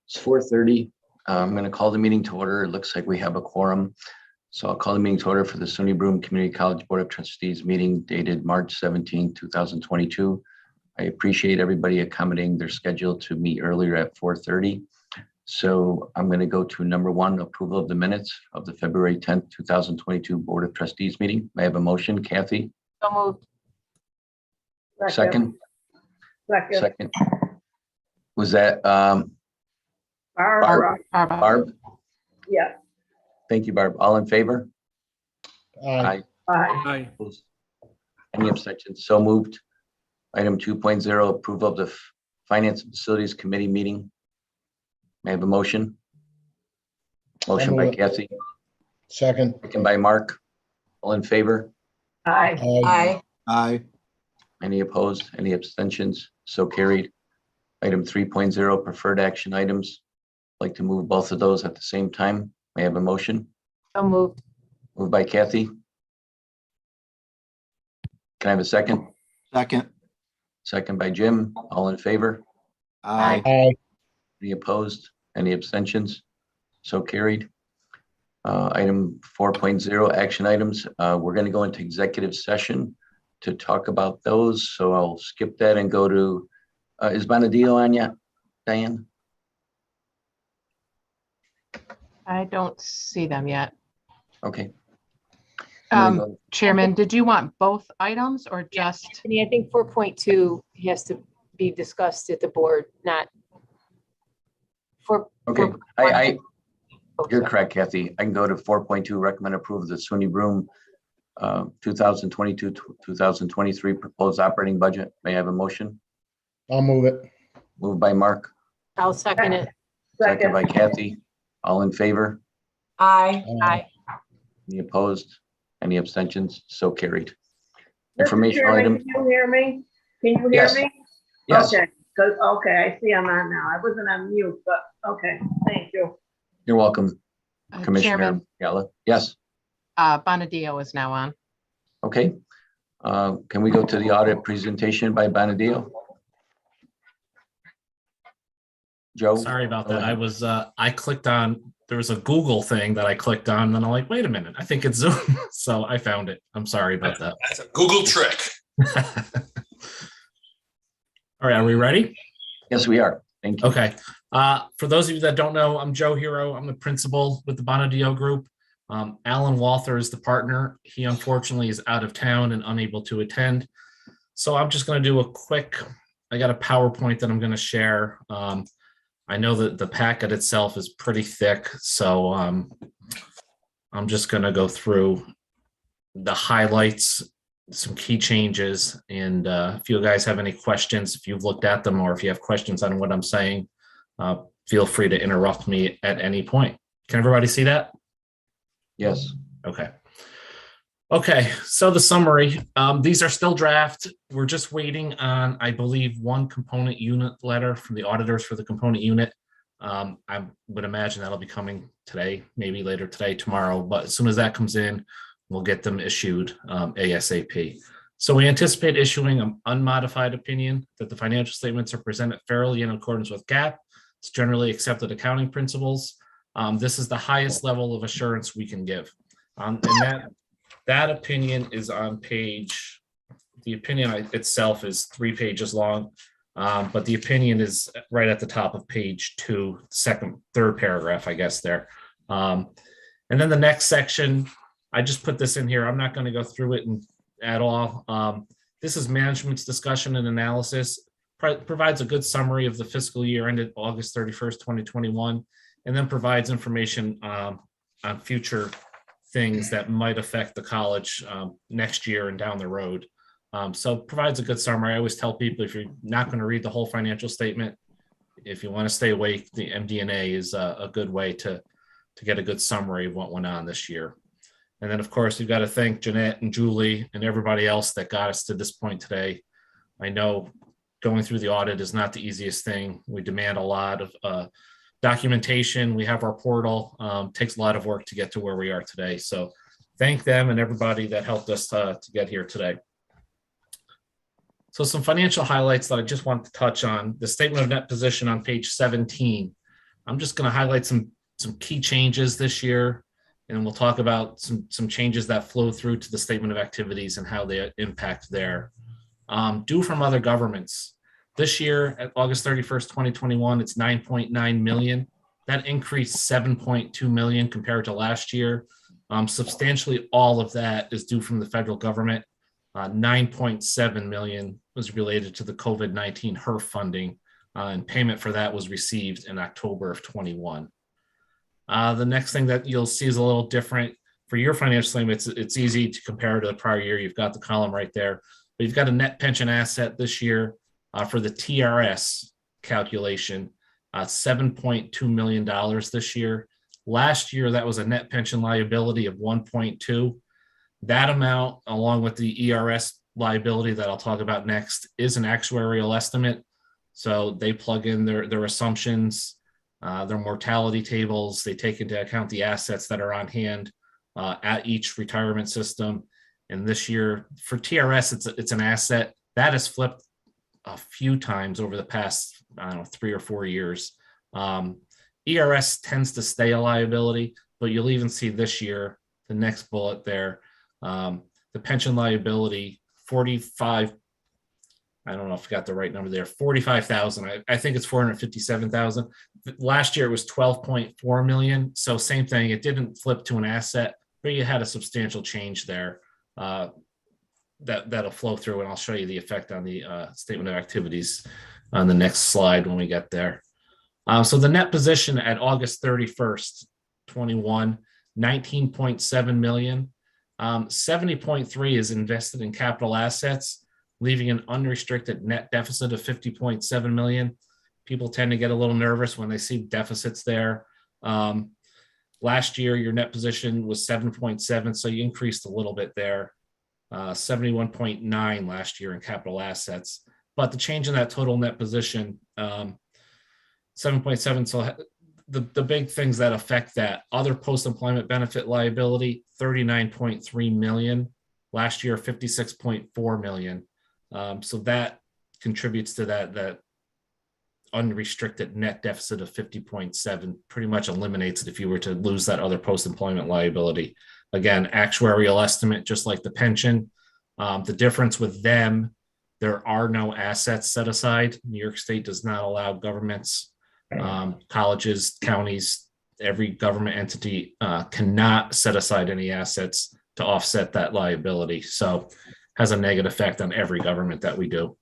It's 4:30. I'm going to call the meeting to order. It looks like we have a quorum. So I'll call the meeting to order for the SUNY Broome Community College Board of Trustees meeting dated March 17, 2022. I appreciate everybody accommodating their schedule to meet earlier at 4:30. So I'm going to go to number one, approval of the minutes of the February 10th, 2022 Board of Trustees meeting. May I have a motion, Kathy? So moved. Second? Second. Was that Barb? Yeah. Thank you, Barb. All in favor? Aye. Aye. Opposed? Any abstentions? So moved. Item 2.0, approval of the Finance and Facilities Committee meeting. May I have a motion? Motion by Kathy. Second. Second by Mark. All in favor? Aye. Aye. Aye. Any opposed? Any abstentions? So carried. Item 3.0, preferred action items. I'd like to move both of those at the same time. May I have a motion? So moved. Moved by Kathy. Can I have a second? Second. Second by Jim. All in favor? Aye. Aye. Any opposed? Any abstentions? So carried. Item 4.0, action items. We're going to go into executive session to talk about those. So I'll skip that and go to, is Bonadillo on yet, Diane? I don't see them yet. Okay. Chairman, did you want both items or just? Anthony, I think 4.2 has to be discussed at the board, not for. Okay, you're correct, Kathy. I can go to 4.2, recommend approval of the SUNY Broome 2022-2023 proposed operating budget. May I have a motion? I'll move it. Moved by Mark, I'll second it. second by Kathy. All in favor? Aye. Aye. Any opposed? Any abstentions? So carried. Mr. Informational Chairman, item. Can you hear me? Can you hear Yes. me? Yes, Okay, okay, I see I'm on now. I wasn't on mute, but okay, thank you. you're welcome, Commissioner Chairman, Gala. Yes, Bonadillo is now on. okay. Can we go to the audit presentation by Bonadillo? Joe? Sorry about that. I clicked on, there was a Google thing that I clicked on, and I'm like, wait a minute, I think it's Zoom. So I found it. I'm sorry about that. That's a Google trick. All right, are we ready? Yes, we are. Thank you. Okay. For those of you that don't know, I'm Joe Hero. I'm the principal with the Bonadillo Group. Alan Walther is the partner. He unfortunately is out of town and unable to attend. So I'm just going to do a quick, I got a PowerPoint that I'm going to share. I know that the packet itself is pretty thick, so I'm just going to go through the highlights, some key changes, and if you guys have any questions, if you've looked at them or if you have questions on what I'm saying, feel free to interrupt me at any point. Can everybody see that? Yes. Okay. Okay, so the summary, these are still draft. We're just waiting on, I believe, one component unit letter from the auditors for the component unit. I would imagine that'll be coming today, maybe later today, tomorrow, but as soon as that comes in, we'll get them issued ASAP. So we anticipate issuing an unmodified opinion that the financial statements are presented fairly in accordance with GAAP. It's generally accepted accounting principles. This is the highest level of assurance we can give. And that opinion is on page, the opinion itself is 3 pages long, but the opinion is right at the top of page 2, third paragraph, I guess there. And then the next section, I just put this in here. I'm not going to go through it at all. This is management's discussion and analysis, provides a good summary of the fiscal year ended August 31st, 2021, and then provides information on future things that might affect the college next year and down the road. So provides a good summary. I always tell people, if you're not going to read the whole financial statement, if you want to stay awake, the MD&A is a good way to get a good summary of what went on this year. And then, of course, we've got to thank Jeanette and Julie and everybody else that got us to this point today. I know going through the audit is not the easiest thing. We demand a lot of documentation. We have our portal. Takes a lot of work to get to where we are today. So thank them and everybody that helped us to get here today. So some financial highlights that I just want to touch on. The statement of net position on page 17. I'm just going to highlight some key changes this year, and we'll talk about some changes that flow through to the statement of activities and how they impact there. Due from other governments. This year at August 31st, 2021, it's 9.9 million. That increased 7.2 million compared to last year. Substantially all of that is due from the federal government. 9.7 million was related to the COVID-19 HERF funding, and payment for that was received in October of 21. The next thing that you'll see is a little different. For your financial statement, it's easy to compare to the prior year. You've got the column right there. But you've got a net pension asset this year for the TRS calculation, $7.2 million this year. Last year, that was a net pension liability of 1.2. That amount, along with the ERS liability that I'll talk about next, is an actuarial estimate. So they plug in their assumptions, their mortality tables. They take into account the assets that are on hand at each retirement system. And this year for TRS, it's an asset that has flipped a few times over the past, 3 or 4 years. ERS tends to stay a liability, but you'll even see this year, the next bullet there, the pension liability, 45, I don't know if I got the right number there, 45,000. I think it's 457,000. Last year it was 12.4 million. So same thing, it didn't flip to an asset, but you had a substantial change there. That'll flow through, and I'll show you the effect on the statement of activities on the next slide when we get there. So the net position at August 31st, 21, 19.7 million. 70.3 is invested in capital assets, leaving an unrestricted net deficit of 50.7 million. People tend to get a little nervous when they see deficits there. Last year, your net position was 7.7, so you increased a little bit there. 71.9 last year in capital assets. But the change in that total net position, 7.7, so the big things that affect that, other post-employment benefit liability, 39.3 million. Last year, 56.4 million. So that contributes to that unrestricted net deficit of 50.7, pretty much eliminates it if you were to lose that other post-employment liability. Again, actuarial estimate, just like the pension. The difference with them, there are no assets set aside. New York State does not allow governments, colleges, counties, every government entity cannot set aside any assets to offset that liability. So has a negative effect on every government that we do.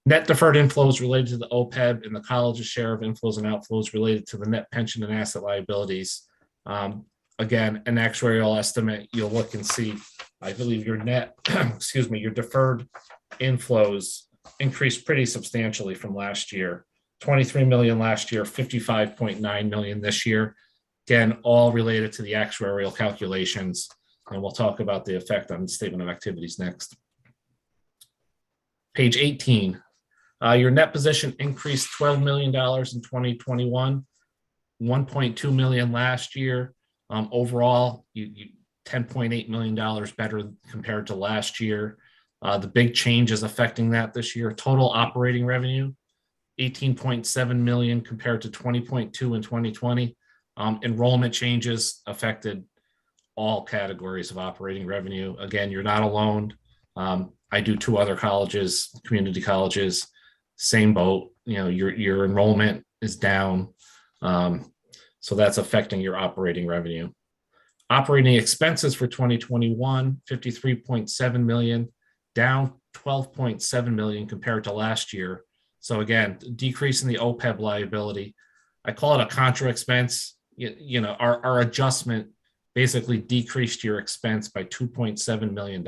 Net deferred inflows related to the OPEB and the college's share of inflows and outflows related to the net pension and asset liabilities. Again, an actuarial estimate, you'll look and see, I believe your net, your deferred inflows increased pretty substantially from last year. 23 million last year, 55.9 million this year. Again, all related to the actuarial calculations. And we'll talk about the effect on the statement of activities next. Page 18, your net position increased $12 million in 2021, 1.2 million last year. Overall, you $10.8 million better compared to last year. The big changes affecting that this year, total operating revenue, 18.7 million compared to 20.2 in 2020. Enrollment changes affected all categories of operating revenue. Again, you're not alone. I do 2 other colleges, community colleges, same boat. Your enrollment is down. So that's affecting your operating revenue. Operating expenses for 2021, 53.7 million, down 12.7 million compared to last year. So again, decrease in the OPEB liability. I call it a contra expense. Our adjustment basically decreased your expense by $2.7 million.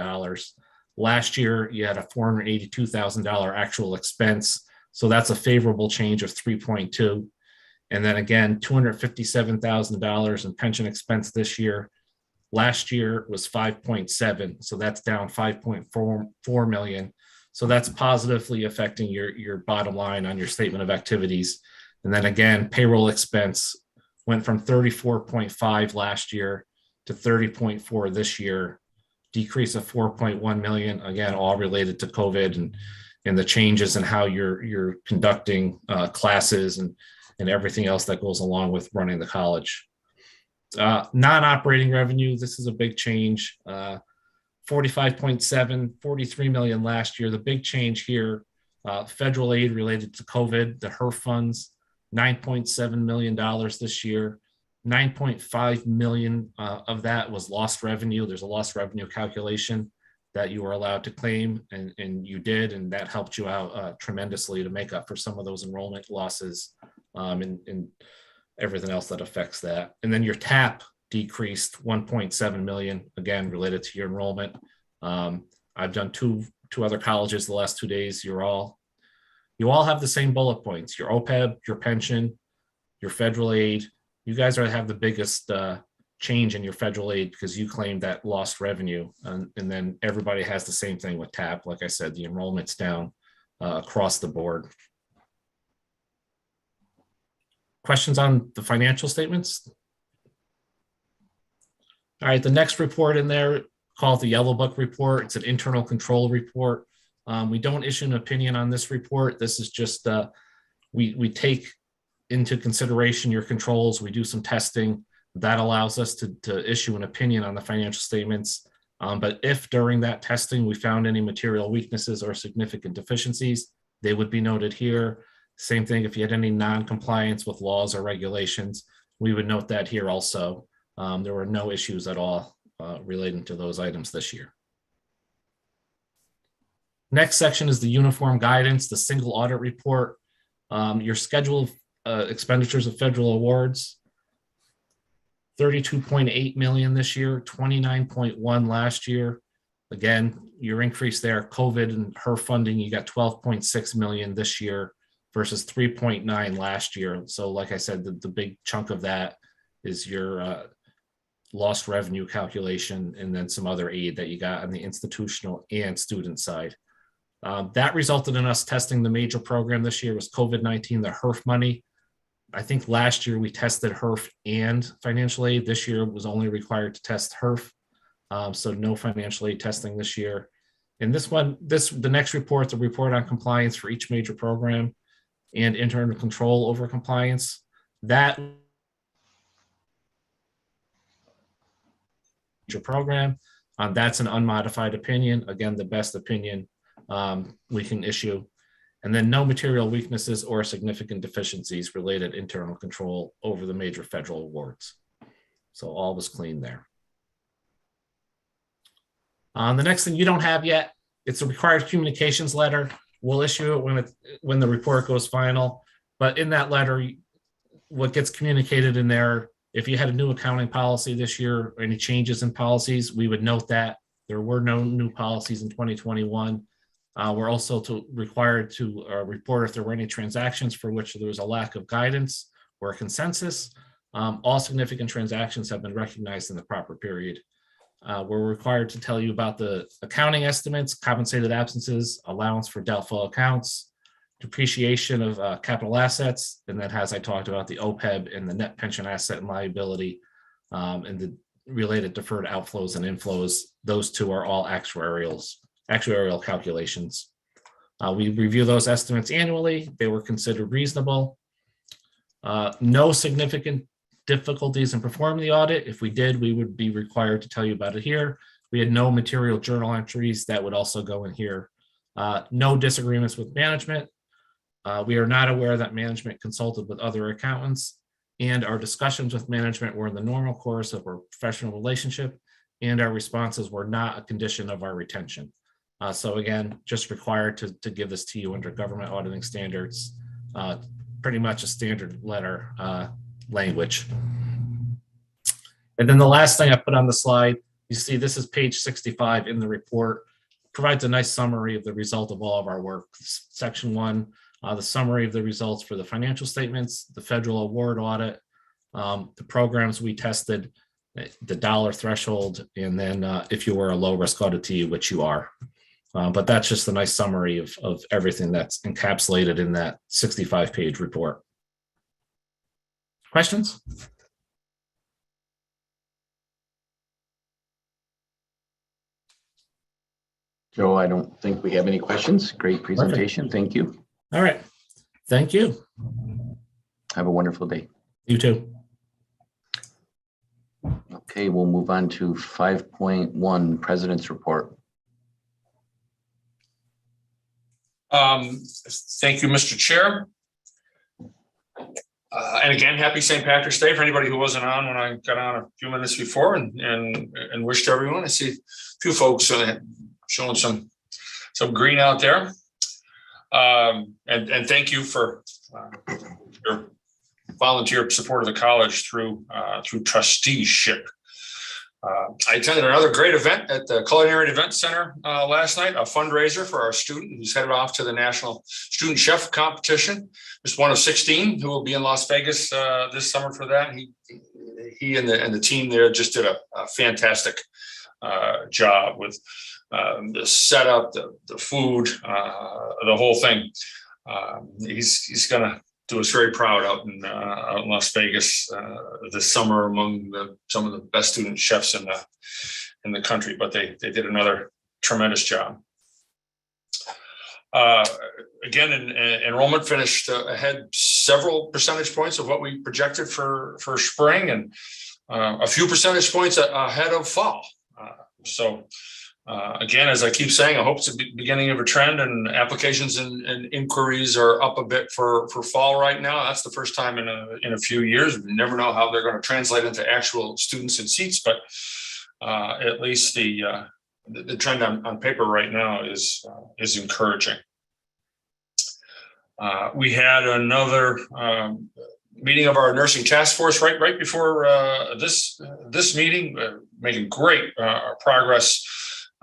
Last year, you had a $482,000 actual expense. So that's a favorable change of 3.2. And then again, $257,000 in pension expense this year. Last year was 5.7. So that's down 5.4 million. So that's positively affecting your bottom line on your statement of activities. And then again, payroll expense went from 34.5 last year to 30.4 this year, decrease of 4.1 million, again, all related to COVID and the changes in how you're conducting classes and and everything else that goes along with running the college. Non-operating revenue, this is a big change. 45.7, 43 million last year. The big change here, federal aid related to COVID, the HERF funds, $9.7 million this year. 9.5 million of that was lost revenue. There's a lost revenue calculation that you were allowed to claim, and you did, and that helped you out tremendously to make up for some of those enrollment losses and everything else that affects that. And then your TAP decreased 1.7 million, again, related to your enrollment. I've done two other colleges the last 2 days. You all have the same bullet points: your OPEB, your pension, your federal aid. You guys have the biggest change in your federal aid because you claimed that lost revenue. And then everybody has the same thing with TAP. Like I said, the enrollment's down across the board. Questions on the financial statements? All right, the next report in there, called the Yellow Book report. It's an internal control report. We don't issue an opinion on this report. This is just, we take into consideration your controls. We do some testing that allows us to issue an opinion on the financial statements. But if during that testing we found any material weaknesses or significant deficiencies, they would be noted here. Same thing if you had any non-compliance with laws or regulations, we would note that here also. There were no issues at all relating to those items this year. Next section is the uniform guidance, the single audit report, your schedule of expenditures of federal awards. 32.8 million this year, 29.1 last year. Again, your increase there, COVID and HER funding, you got 12.6 million this year versus 3.9 last year. So like I said, the big chunk of that is your lost revenue calculation and then some other aid that you got on the institutional and student side. That resulted in us testing the major program this year was COVID-19, the HERF money. I think last year we tested HERF and financial aid. This year was only required to test HERF. So no financial aid testing this year. And the next report, the report on compliance for each major program and internal control over compliance. That program, that's an unmodified opinion. Again, the best opinion we can issue. And then no material weaknesses or significant deficiencies related internal control over the major federal awards. So all was clean there. The next thing you don't have yet, it's a required communications letter. We'll issue it when the report goes final. But in that letter, what gets communicated in there, if you had a new accounting policy this year or any changes in policies, we would note that there were no new policies in 2021. We're also required to report if there were any transactions for which there was a lack of guidance or a consensus. All significant transactions have been recognized in the proper period. We're required to tell you about the accounting estimates, compensated absences, allowance for doubtful accounts, depreciation of capital assets, and that has, I talked about the OPEB and the net pension asset and liability, and the related deferred outflows and inflows. Those two are all actuarial calculations. We review those estimates annually. They were considered reasonable. No significant difficulties in performing the audit. If we did, we would be required to tell you about it here. We had no material journal entries that would also go in here. No disagreements with management. We are not aware that management consulted with other accountants, and our discussions with management were in the normal course of our professional relationship, and our responses were not a condition of our retention. So again, just required to give this to you under government auditing standards, pretty much a standard letter language. And then the last thing I put on the slide, you see this is page 65 in the report, provides a nice summary of the result of all of our work. Section 1, the summary of the results for the financial statements, the federal award audit, the programs we tested, the dollar threshold, and then if you were a low risk auditee, which you are. But that's just a nice summary of everything that's encapsulated in that 65-page report. Questions? Joe, I don't think we have any questions. Great presentation. Thank you. All right. Thank you. Have a wonderful day. You too. Okay, we'll move on to 5.1, President's Report. Thank you, Mr. Chair. And again, happy St. Patrick's Day for anybody who wasn't on when I got on a few minutes before, and wished everyone. I see a few folks showing some green out there. And thank you for your volunteer support of the college through trusteeship. I attended another great event at the Culinary Event Center last night, a fundraiser for our student who's headed off to the National Student Chef Competition. Just one of 16 who will be in Las Vegas this summer for that. He and the team there just did a fantastic job with the setup, the food, the whole thing. He's gonna do us very proud out in Las Vegas this summer among some of the best student chefs in the country. But they did another tremendous job. Again, enrollment finished ahead several percentage points of what we projected for spring, and a few percentage points ahead of fall. Again, as I keep saying, I hope it's the beginning of a trend, and applications and inquiries are up a bit for fall right now. That's the first time in a few years. We never know how they're going to translate into actual students and seats, but at least the trend on paper right now is encouraging. We had another meeting of our nursing task force right before this meeting, making great progress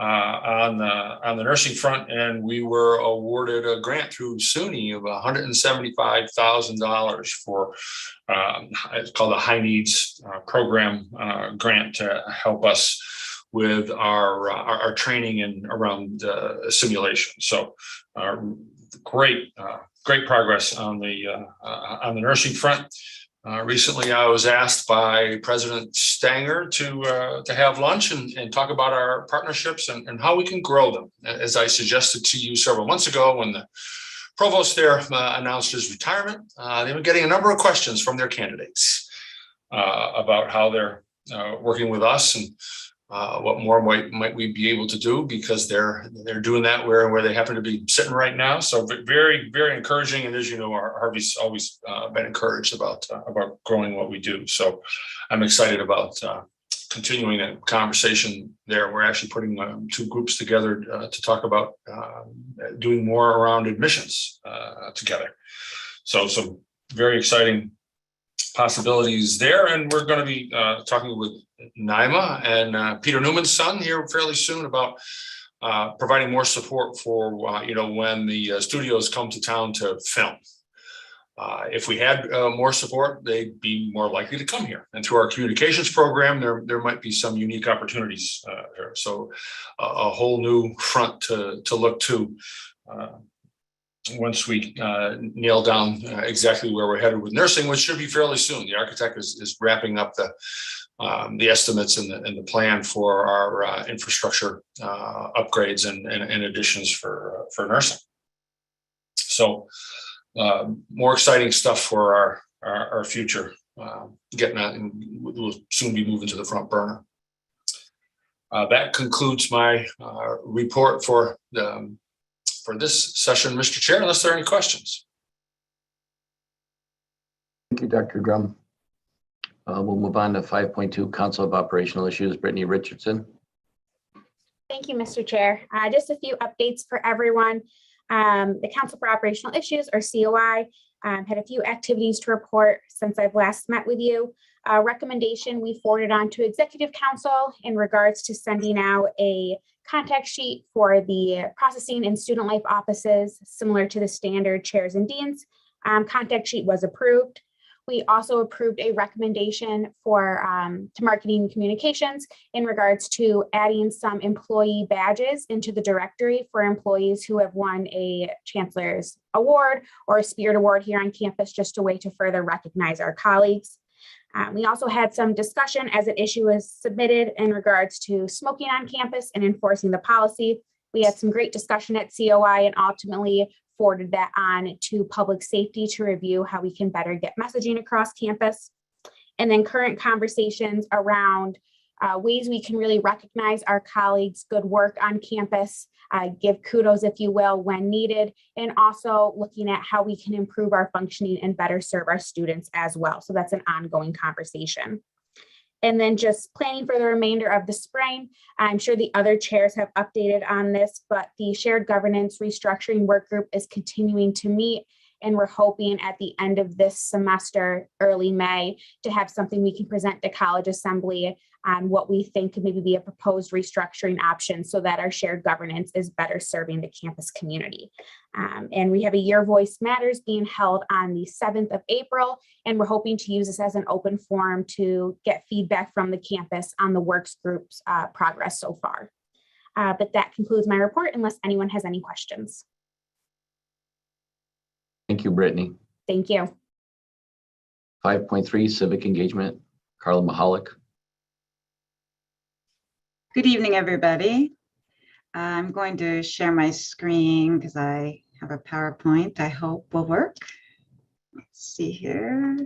on the nursing front, and we were awarded a grant through SUNY of $175,000 for it's called a high needs program grant to help us with our training and around simulation. So great progress on the nursing front. Recently, I was asked by President Stanger to have lunch and talk about our partnerships and how we can grow them. As I suggested to you several months ago when the provost there announced his retirement, they've been getting a number of questions from their candidates about how they're working with us and what more might we be able to do, because they're doing that where they happen to be sitting right now. So very, very encouraging. And as you know, Harvey's always been encouraged about growing what we do. So I'm excited about continuing that conversation there. We're actually putting two groups together to talk about doing more around admissions together. So some very exciting possibilities there. And we're going to be talking with Naima and Peter Newman's son here fairly soon about providing more support for when the studios come to town to film. If we had more support, they'd be more likely to come here. And through our communications program, there might be some unique opportunities here. So a whole new front to look to once we nail down exactly where we're headed with nursing, which should be fairly soon. The architect is wrapping up the estimates and the plan for our infrastructure upgrades and additions for nursing. So more exciting stuff for our future, getting that, and we'll soon be moving to the front burner. That concludes my report for this session, Mr. Chair, unless there are any questions. Thank you, Dr. Drum. We'll move on to 5.2, Council of Operational Issues, Brittany Richardson. Thank you, Mr. Chair. Just a few updates for everyone. The Council for Operational Issues, or COI, had a few activities to report since I've last met with you. Recommendation we forwarded on to Executive Council in regards to sending out a contact sheet for the processing and student life offices, similar to the standard chairs and deans. Contact sheet was approved. We also approved a recommendation for to marketing and communications in regards to adding some employee badges into the directory for employees who have won a Chancellor's Award or a Spirit Award here on campus, just a way to further recognize our colleagues. We also had some discussion as an issue was submitted in regards to smoking on campus and enforcing the policy. We had some great discussion at COI and ultimately forwarded that on to public safety to review how we can better get messaging across campus. And then current conversations around ways we can really recognize our colleagues' good work on campus, give kudos, if you will, when needed, and also looking at how we can improve our functioning and better serve our students as well. So that's an ongoing conversation. And then just planning for the remainder of the spring. I'm sure the other chairs have updated on this, but the shared governance restructuring work group is continuing to meet. And we're hoping at the end of this semester, early May, to have something we can present to College Assembly on what we think could maybe be a proposed restructuring option so that our shared governance is better serving the campus community. And we have a Your Voice Matters being held on the 7th of April, and we're hoping to use this as an open forum to get feedback from the campus on the works group's progress so far. But that concludes my report unless anyone has any questions. Thank you, Brittany. Thank you. 5.3 Civic Engagement, Carla Mahalik. Good evening, everybody. I'm going to share my screen because I have a PowerPoint I hope will work. Let's see here.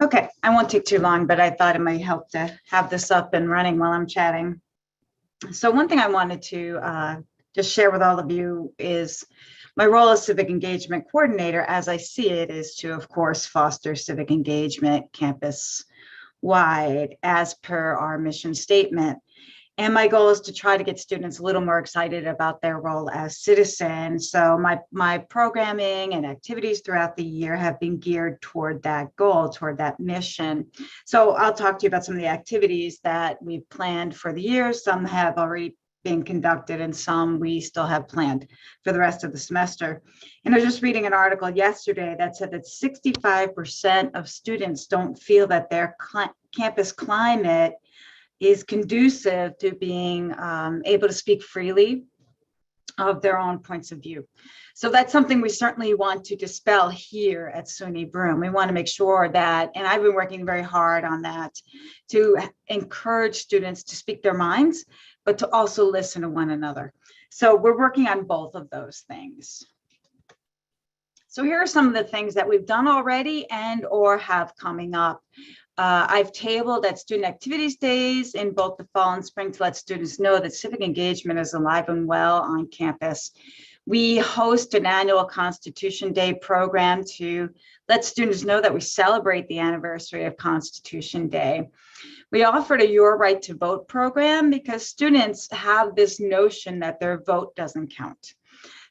Okay, I won't take too long, but I thought it might help to have this up and running while I'm chatting. So one thing I wanted to just share with all of you is my role as Civic Engagement Coordinator, as I see it, is to, of course, foster civic engagement campus-wide as per our mission statement. And my goal is to try to get students a little more excited about their role as citizens. So my programming and activities throughout the year have been geared toward that goal, toward that mission. So I'll talk to you about some of the activities that we've planned for the year. Some have already been conducted and some we still have planned for the rest of the semester. And I was just reading an article yesterday that said that 65% of students don't feel that their campus climate is conducive to being able to speak freely of their own points of view. So that's something we certainly want to dispel here at SUNY Broome. We want to make sure that, and I've been working very hard on that, to encourage students to speak their minds, but to also listen to one another. So we're working on both of those things. So here are some of the things that we've done already and or have coming up. I've tabled at student activities days in both the fall and spring to let students know that civic engagement is alive and well on campus. We host an annual Constitution Day program to let students know that we celebrate the anniversary of Constitution Day. We offered a Your Right to Vote program because students have this notion that their vote doesn't count.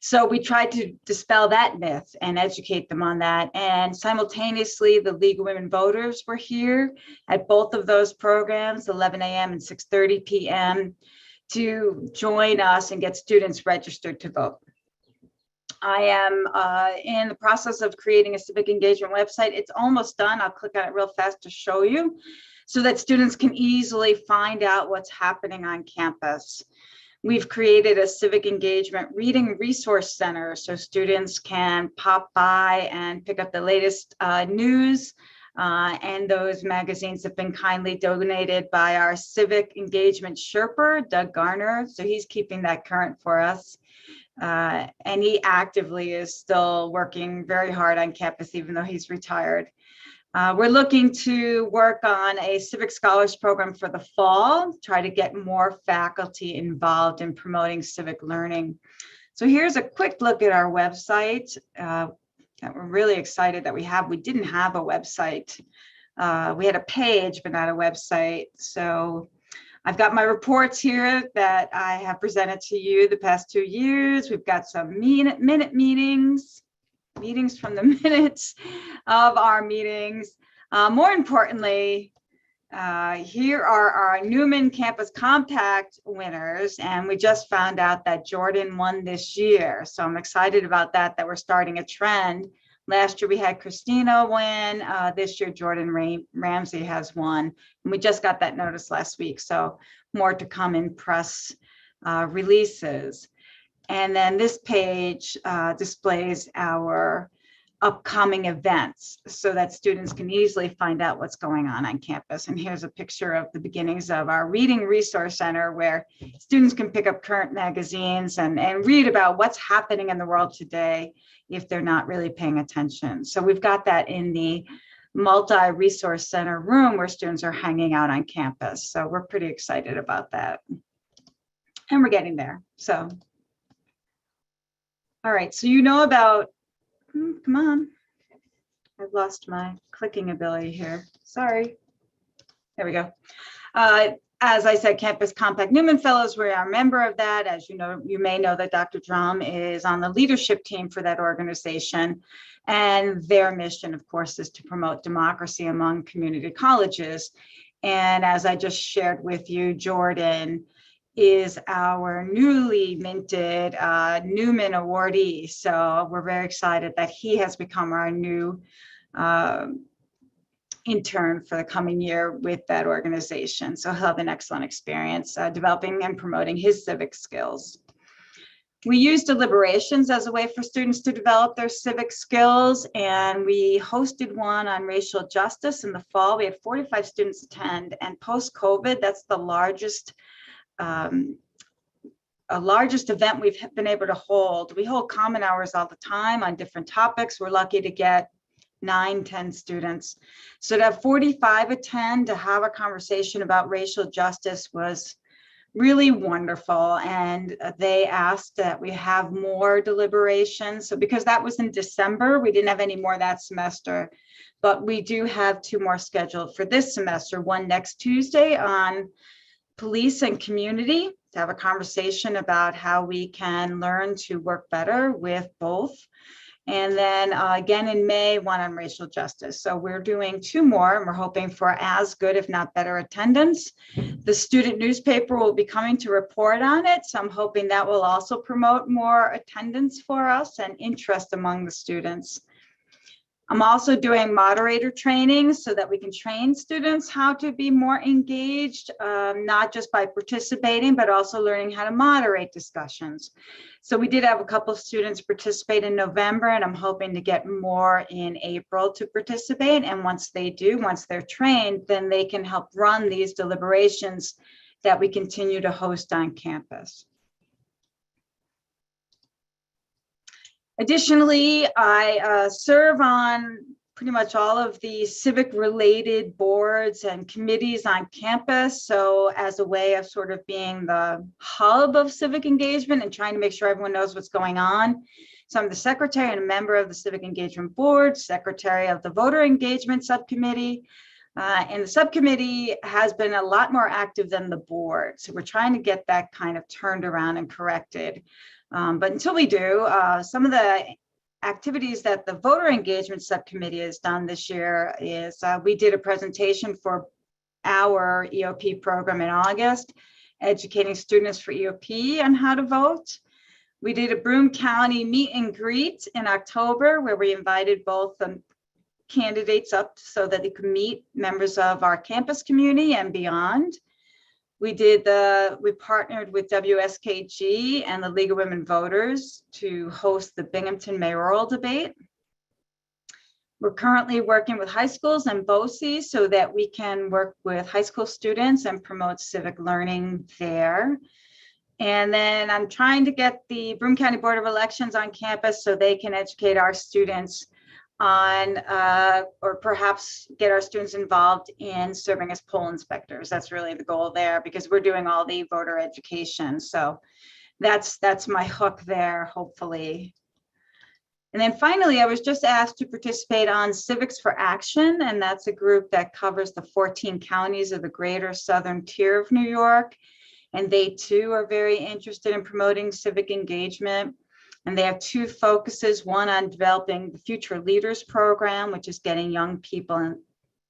So we tried to dispel that myth and educate them on that. And simultaneously, the League of Women Voters were here at both of those programs, 11 a.m. and 6:30 p.m., to join us and get students registered to vote. I am in the process of creating a civic engagement website. It's almost done. I'll click on it real fast to show you so that students can easily find out what's happening on campus. We've created a civic engagement reading resource center so students can pop by and pick up the latest news. And those magazines have been kindly donated by our civic engagement Sherpa, Doug Garner. So he's keeping that current for us. And he actively is still working very hard on campus, even though he's retired. We're looking to work on a civic scholars program for the fall, try to get more faculty involved in promoting civic learning. So here's a quick look at our website that we're really excited that we have. We didn't have a website. We had a page, but not a website. So I've got my reports here that I have presented to you the past 2 years. We've got some minute meetings from the minutes of our meetings. More importantly, here are our Newman Campus Compact winners, and we just found out that Jordan won this year. So I'm excited about that we're starting a trend. Last year we had Christina win. This year Jordan Ramsey has won, and we just got that notice last week. So more to come in press releases. And then this page displays our upcoming events so that students can easily find out what's going on campus. And here's a picture of the beginnings of our Reading Resource Center, where students can pick up current magazines and read about what's happening in the world today if they're not really paying attention. So we've got that in the multi-resource center room where students are hanging out on campus. So we're pretty excited about that. And we're getting there. So, all right, so you know about, come on. I've lost my clicking ability here. Sorry. There we go. As I said, Campus Compact Newman Fellows, we are a member of that. As you know, you may know that Dr. Drum is on the leadership team for that organization. And their mission, of course, is to promote democracy among community colleges. And as I just shared with you, Jordan is our newly minted Newman awardee. So we're very excited that he has become our new intern for the coming year with that organization. So he'll have an excellent experience developing and promoting his civic skills. We use deliberations as a way for students to develop their civic skills, and we hosted one on racial justice in the fall. We had 45 students attend, and post-COVID, that's the largest event we've been able to hold. We hold common hours all the time on different topics. We're lucky to get 9-10 students. So to have 45 attend to have a conversation about racial justice was really wonderful. And they asked that we have more deliberations. So because that was in December, we didn't have any more that semester, but we do have 2 more scheduled for this semester, one next Tuesday on police and community, to have a conversation about how we can learn to work better with both. And then again in May, one on racial justice. So we're doing 2 more, and we're hoping for as good, if not better, attendance. The student newspaper will be coming to report on it. So I'm hoping that will also promote more attendance for us and interest among the students. I'm also doing moderator training so that we can train students how to be more engaged, not just by participating, but also learning how to moderate discussions. So we did have a couple of students participate in November, and I'm hoping to get more in April to participate. And once they do, once they're trained, then they can help run these deliberations that we continue to host on campus. Additionally, I serve on pretty much all of the civic related boards and committees on campus. So as a way of sort of being the hub of civic engagement and trying to make sure everyone knows what's going on. So I'm the secretary and a member of the Civic Engagement Board, secretary of the Voter Engagement Subcommittee. And the subcommittee has been a lot more active than the board. So we're trying to get that kind of turned around and corrected. But until we do, some of the activities that the Voter Engagement Subcommittee has done this year is we did a presentation for our EOP program in August, educating students for EOP on how to vote. We did a Broome County meet and greet in October, where we invited both the candidates up so that they could meet members of our campus community and beyond. We partnered with WSKG and the League of Women Voters to host the Binghamton mayoral debate. We're currently working with high schools and BOCES so that we can work with high school students and promote civic learning there. And then I'm trying to get the Broome County Board of Elections on campus so they can educate our students on, or perhaps get our students involved in serving as poll inspectors. That's really the goal there, because we're doing all the voter education. So that's my hook there, hopefully. And then finally, I was just asked to participate on Civics for Action, and that's a group that covers the 14 counties of the greater southern tier of New York. And they too are very interested in promoting civic engagement. And they have 2 focuses, one on developing the Future Leaders Program, which is getting young people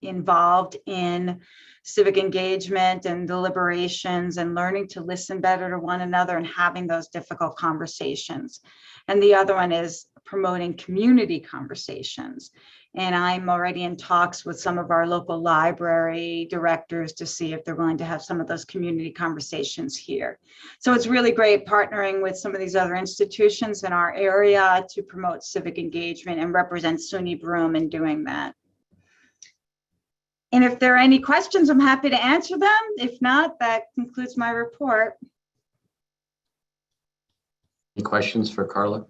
involved in civic engagement and deliberations and learning to listen better to one another and having those difficult conversations. And the other one is promoting community conversations. And I'm already in talks with some of our local library directors to see if they're willing to have some of those community conversations here. So it's really great partnering with some of these other institutions in our area to promote civic engagement and represent SUNY Broome in doing that. And if there are any questions, I'm happy to answer them. If not, that concludes my report. Any questions for Carla?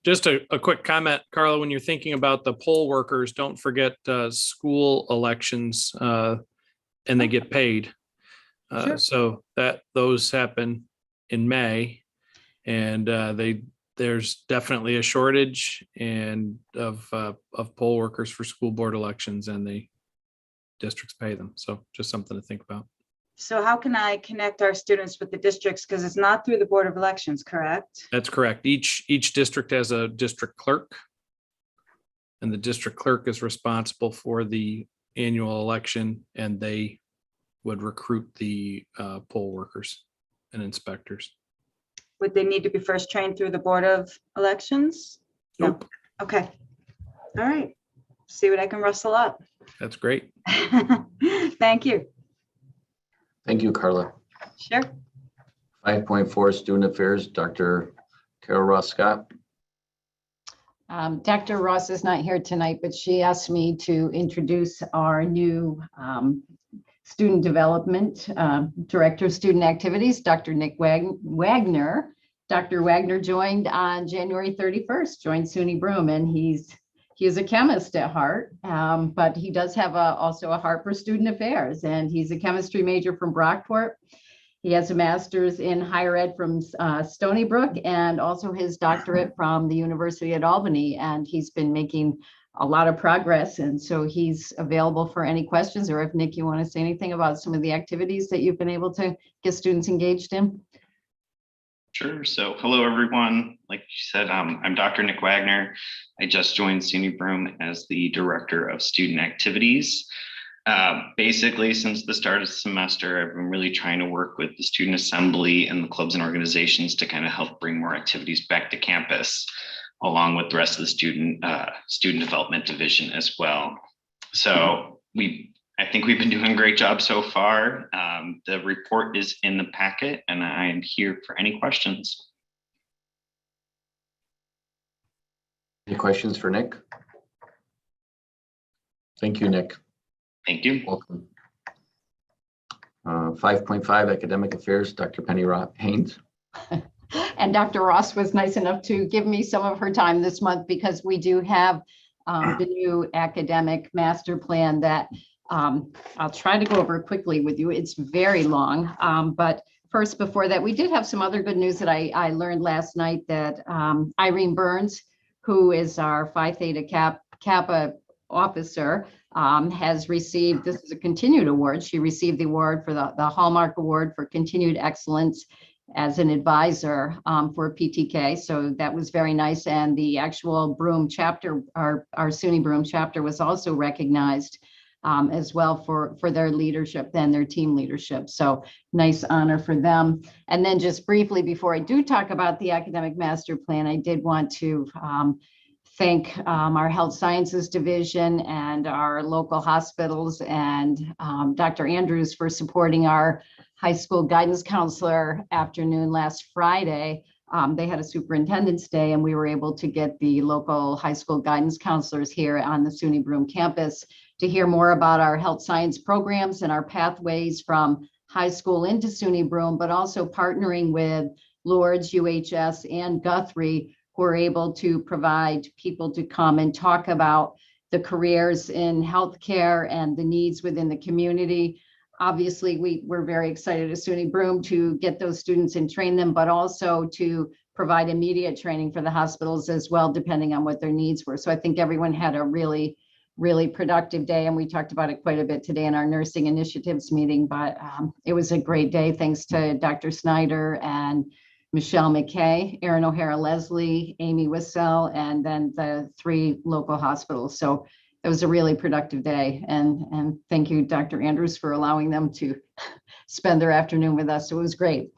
Just a quick comment, Carla, when you're thinking about the poll workers, don't forget school elections and they get paid. Sure. So those happen in May, and there's definitely a shortage of poll workers for school board elections, and the districts pay them. So just something to think about. So how can I connect our students with the districts? Because it's not through the Board of Elections, correct? That's correct. Each district has a district clerk, and the district clerk is responsible for the annual election, and they would recruit the poll workers and inspectors. Would they need to be first trained through the Board of Elections? No. Nope, Okay. All right. See what I can rustle up. that's great. Thank you. Thank you, Carla. Sure. 5.4 Student Affairs, Dr. Carol Ross Scott. Dr. Ross is not here tonight, but she asked me to introduce our new Student Development Director of Student Activities, Dr. Nick Wagner. Dr. Wagner joined on January 31st, joined SUNY Broome, and he is a chemist at heart, but he does have also a heart for student affairs, and he's a chemistry major from Brockport. He has a master's in higher ed from Stony Brook, and also his doctorate from the University at Albany, and he's been making a lot of progress, and so he's available for any questions, or if Nick, you want to say anything about some of the activities that you've been able to get students engaged in. Sure. So hello, everyone. Like you said, I'm Dr. Nick Wagner. I just joined SUNY Broome as the Director of Student Activities. Basically, since the start of the semester, I've been really trying to work with the Student Assembly and the clubs and organizations to kind of help bring more activities back to campus, along with the rest of the Student Development Division as well. So I think we've been doing a great job so far. The report is in the packet, and I'm here for any questions. Any questions for Nick? Thank you, Nick. Thank you. Welcome. 5.5 Academic Affairs, Dr. Penny Haynes. And Dr. Ross was nice enough to give me some of her time this month, because we do have the new academic master plan that I'll try to go over quickly with you. It's very long, but first, before that, we did have some other good news that I learned last night, that Irene Burns, who is our Phi Theta Kappa officer, has received, this is a continued award. She received the award for the Hallmark Award for Continued Excellence as an advisor for PTK. So that was very nice. And the actual Broome chapter, our SUNY Broome chapter, was also recognized as well for their leadership and their team leadership. So nice honor for them. And then just briefly, before I do talk about the academic master plan, I did want to thank our health sciences division and our local hospitals and Dr. Andrews for supporting our high school guidance counselor afternoon last Friday. They had a superintendent's day, and we were able to get the local high school guidance counselors here on the SUNY Broome campus to hear more about our health science programs and our pathways from high school into SUNY Broome, but also partnering with Lourdes, UHS, and Guthrie, who are able to provide people to come and talk about the careers in healthcare and the needs within the community. Obviously, we're very excited at SUNY Broome to get those students and train them, but also to provide immediate training for the hospitals as well, depending on what their needs were. So I think everyone had a really productive day, and we talked about it quite a bit today in our nursing initiatives meeting, but it was a great day. Thanks to Dr. Snyder and Michelle McKay, Erin O'Hara Leslie, Amy Wissell, and then the 3 local hospitals. So it was a really productive day. And thank you, Dr. Andrews, for allowing them to spend their afternoon with us. So it was great.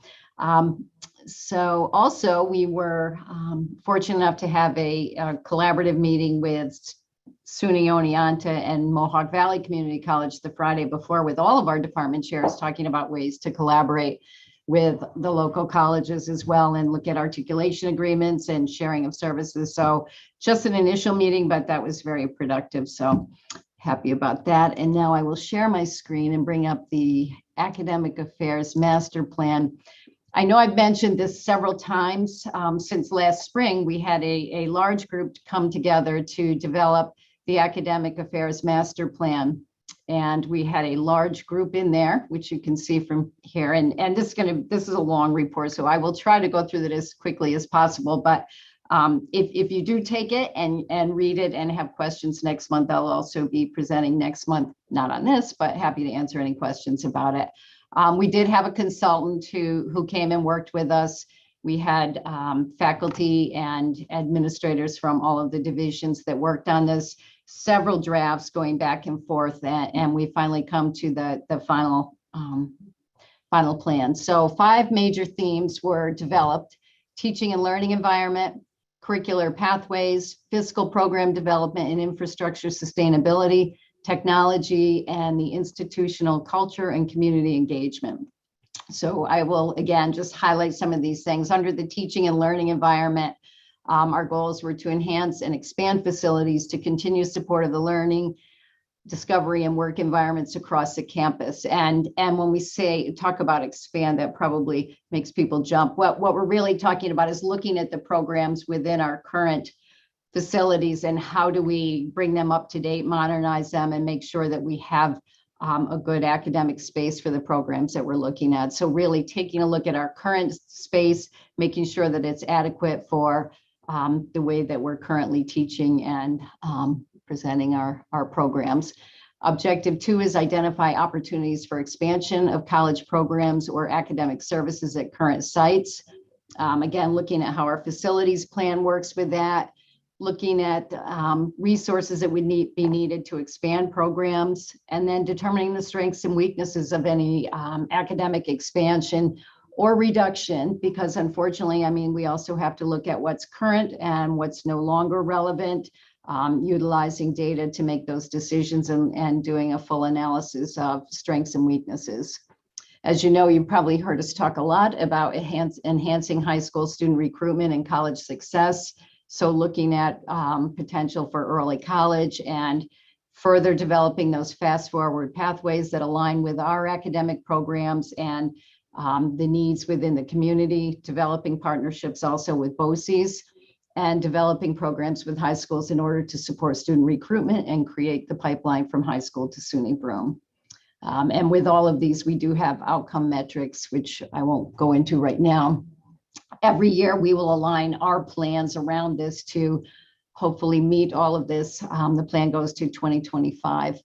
So also we were fortunate enough to have a collaborative meeting with SUNY Oneonta and Mohawk Valley Community College the Friday before with all of our department chairs talking about ways to collaborate with the local colleges as well and look at articulation agreements and sharing of services. So just an initial meeting, but that was very productive. So happy about that. And now I will share my screen and bring up the Academic Affairs Master Plan. I know I've mentioned this several times since last spring. We had a large group come together to develop the Academic Affairs Master Plan. And we had a large group in there, which you can see from here. And this is a long report, so I will try to go through that as quickly as possible. But if you do take it and read it and have questions next month, I'll also be presenting next month, not on this, but happy to answer any questions about it. We did have a consultant who came and worked with us. We had faculty and administrators from all of the divisions that worked on this, several drafts going back and forth, and we finally come to the final plan. So 5 major themes were developed: teaching and learning environment, curricular pathways, fiscal program development and infrastructure sustainability, technology, and the institutional culture and community engagement. So I will, again, just highlight some of these things. Under the teaching and learning environment, our goals were to enhance and expand facilities to continue support of the learning, discovery, and work environments across the campus. And when we talk about expand, that probably makes people jump. What we're really talking about is looking at the programs within our current facilities and how do we bring them up to date, modernize them, and make sure that we have a good academic space for the programs that we're looking at. So really taking a look at our current space, making sure that it's adequate for the way that we're currently teaching and presenting our programs. Objective 2 is identify opportunities for expansion of college programs or academic services at current sites. Again, looking at how our facilities plan works with that, looking at resources that would be needed to expand programs, and then determining the strengths and weaknesses of any academic expansion or reduction, because unfortunately, I mean, we also have to look at what's current and what's no longer relevant, utilizing data to make those decisions and doing a full analysis of strengths and weaknesses. As you know, you've probably heard us talk a lot about enhancing high school student recruitment and college success. So looking at potential for early college and further developing those fast forward pathways that align with our academic programs and the needs within the community, developing partnerships also with BOCES, and developing programs with high schools in order to support student recruitment and create the pipeline from high school to SUNY Broome. And with all of these, we do have outcome metrics, which I won't go into right now. Every year, we will align our plans around this to hopefully meet all of this. The plan goes to 2025.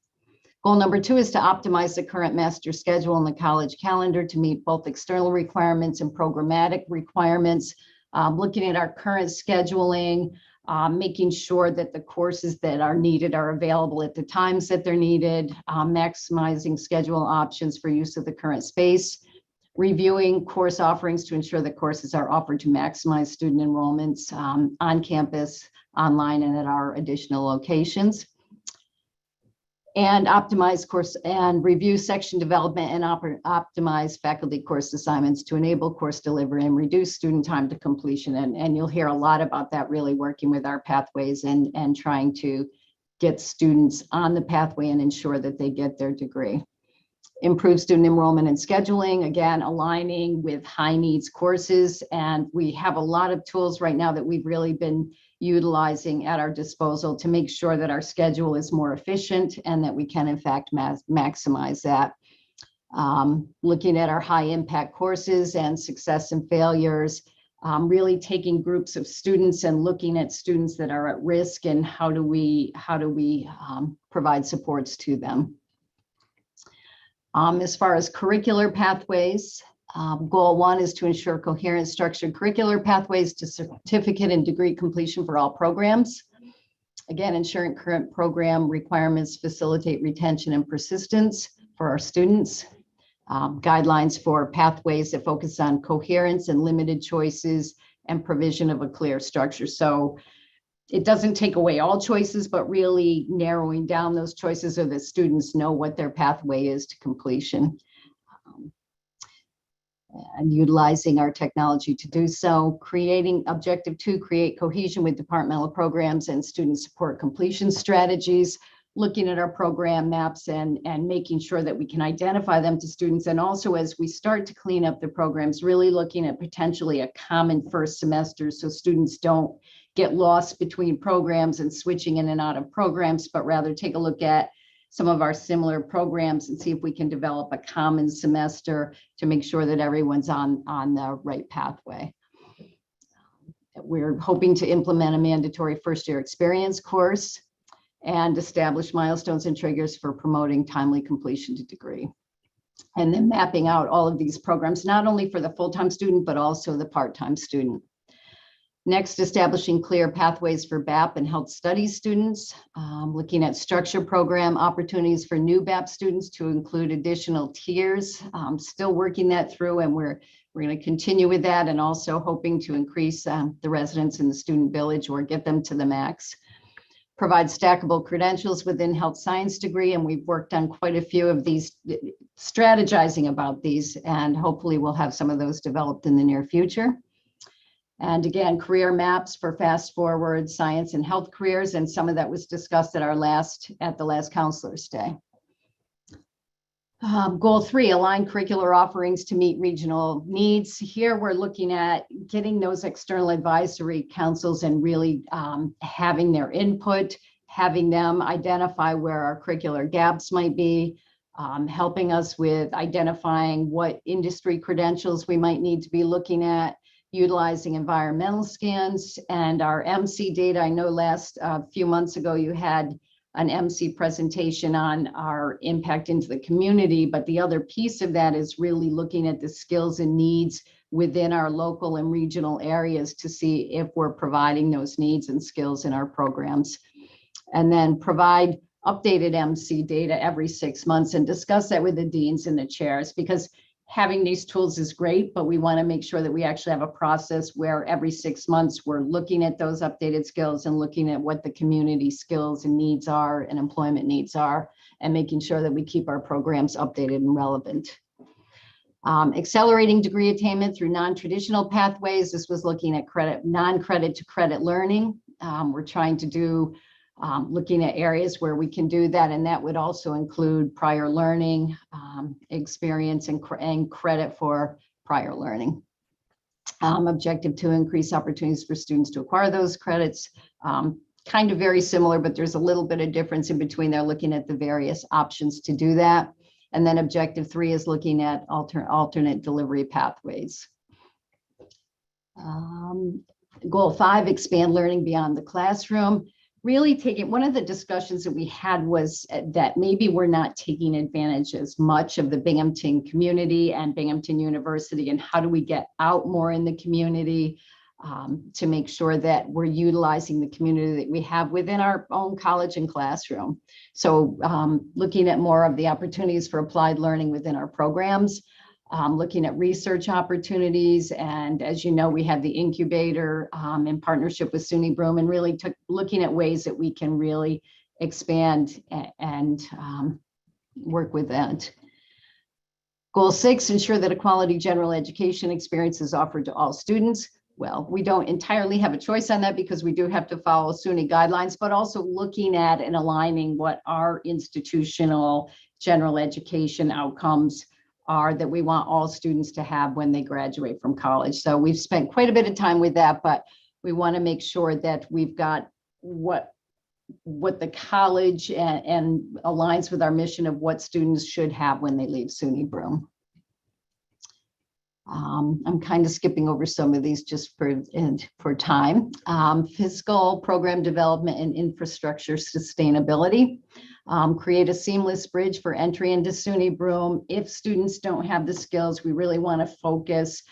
Goal number 2 is to optimize the current master schedule in the college calendar to meet both external requirements and programmatic requirements. Looking at our current scheduling, making sure that the courses that are needed are available at the times that they're needed, maximizing schedule options for use of the current space, reviewing course offerings to ensure that courses are offered to maximize student enrollments on campus, online, and at our additional locations. And optimize course and review section development and optimize faculty course assignments to enable course delivery and reduce student time to completion. And you'll hear a lot about that, really working with our pathways and trying to get students on the pathway and ensure that they get their degree. Improve student enrollment and scheduling, again, aligning with high needs courses. And we have a lot of tools right now that we've really been utilizing at our disposal to make sure that our schedule is more efficient and that we can in fact maximize that. Looking at our high impact courses and success and failures, really taking groups of students and looking at students that are at risk and how do we provide supports to them. As far as curricular pathways, goal 1 is to ensure coherent structured curricular pathways to certificate and degree completion for all programs. Again, ensuring current program requirements facilitate retention and persistence for our students. guidelines for pathways that focus on coherence and limited choices and provision of a clear structure. So it doesn't take away all choices, but really narrowing down those choices so that students know what their pathway is to completion. And utilizing our technology to do so. Creating objective 2, create cohesion with departmental programs and student support completion strategies, looking at our program maps and making sure that we can identify them to students. And also, as we start to clean up the programs, really looking at potentially a common first semester so students don't get lost between programs and switching in and out of programs, but rather take a look at some of our similar programs and see if we can develop a common semester to make sure that everyone's on the right pathway. We're hoping to implement a mandatory first-year experience course and establish milestones and triggers for promoting timely completion to degree. And then mapping out all of these programs, not only for the full-time student, but also the part-time student. Next, establishing clear pathways for BAP and health studies students, looking at structure program opportunities for new BAP students to include additional tiers. Still working that through, and we're going to continue with that, and also hoping to increase the residents in the student village or get them to the max. Provide stackable credentials within health science degree, and we've worked on quite a few of these, strategizing about these, and hopefully we'll have some of those developed in the near future. And again, career maps for fast forward science and health careers, and some of that was discussed at the last counselor's day. Goal 3, align curricular offerings to meet regional needs. Here we're looking at getting those external advisory councils and really having their input, having them identify where our curricular gaps might be, helping us with identifying what industry credentials we might need to be looking at, utilizing environmental scans and our MC data. I know last few months ago you had an MC presentation on our impact into the community, but the other piece of that is really looking at the skills and needs within our local and regional areas to see if we're providing those needs and skills in our programs. And then provide updated MC data every 6 months and discuss that with the deans and the chairs, because having these tools is great, but we want to make sure that we actually have a process where every 6 months we're looking at those updated skills and looking at what the community skills and needs are and employment needs are, and making sure that we keep our programs updated and relevant. Accelerating degree attainment through non-traditional pathways. This was looking at non-credit to credit learning. We're trying to do looking at areas where we can do that, and that would also include prior learning, experience, and credit for prior learning. Objective 2, increase opportunities for students to acquire those credits. Kind of very similar, but there's a little bit of difference in between. They're looking at the various options to do that. And then objective 3 is looking at alternate delivery pathways. Goal 5, expand learning beyond the classroom. Really taking, one of the discussions that we had was that maybe we're not taking advantage as much of the Binghamton community and Binghamton University, and how do we get out more in the community to make sure that we're utilizing the community that we have within our own college and classroom. So looking at more of the opportunities for applied learning within our programs, looking at research opportunities. And as you know, we have the incubator in partnership with SUNY Broome, and really looking at ways that we can really expand and work with that. Goal 6, ensure that a quality general education experience is offered to all students. Well, we don't entirely have a choice on that because we do have to follow SUNY guidelines, but also looking at and aligning what our institutional general education outcomes are that we want all students to have when they graduate from college. So we've spent quite a bit of time with that, but we want to make sure that we've got what the college and aligns with our mission of what students should have when they leave SUNY Broome. I'm kind of skipping over some of these just for time. Fiscal program development and infrastructure sustainability. Create a seamless bridge for entry into SUNY Broome. If students don't have the skills, we really want to focus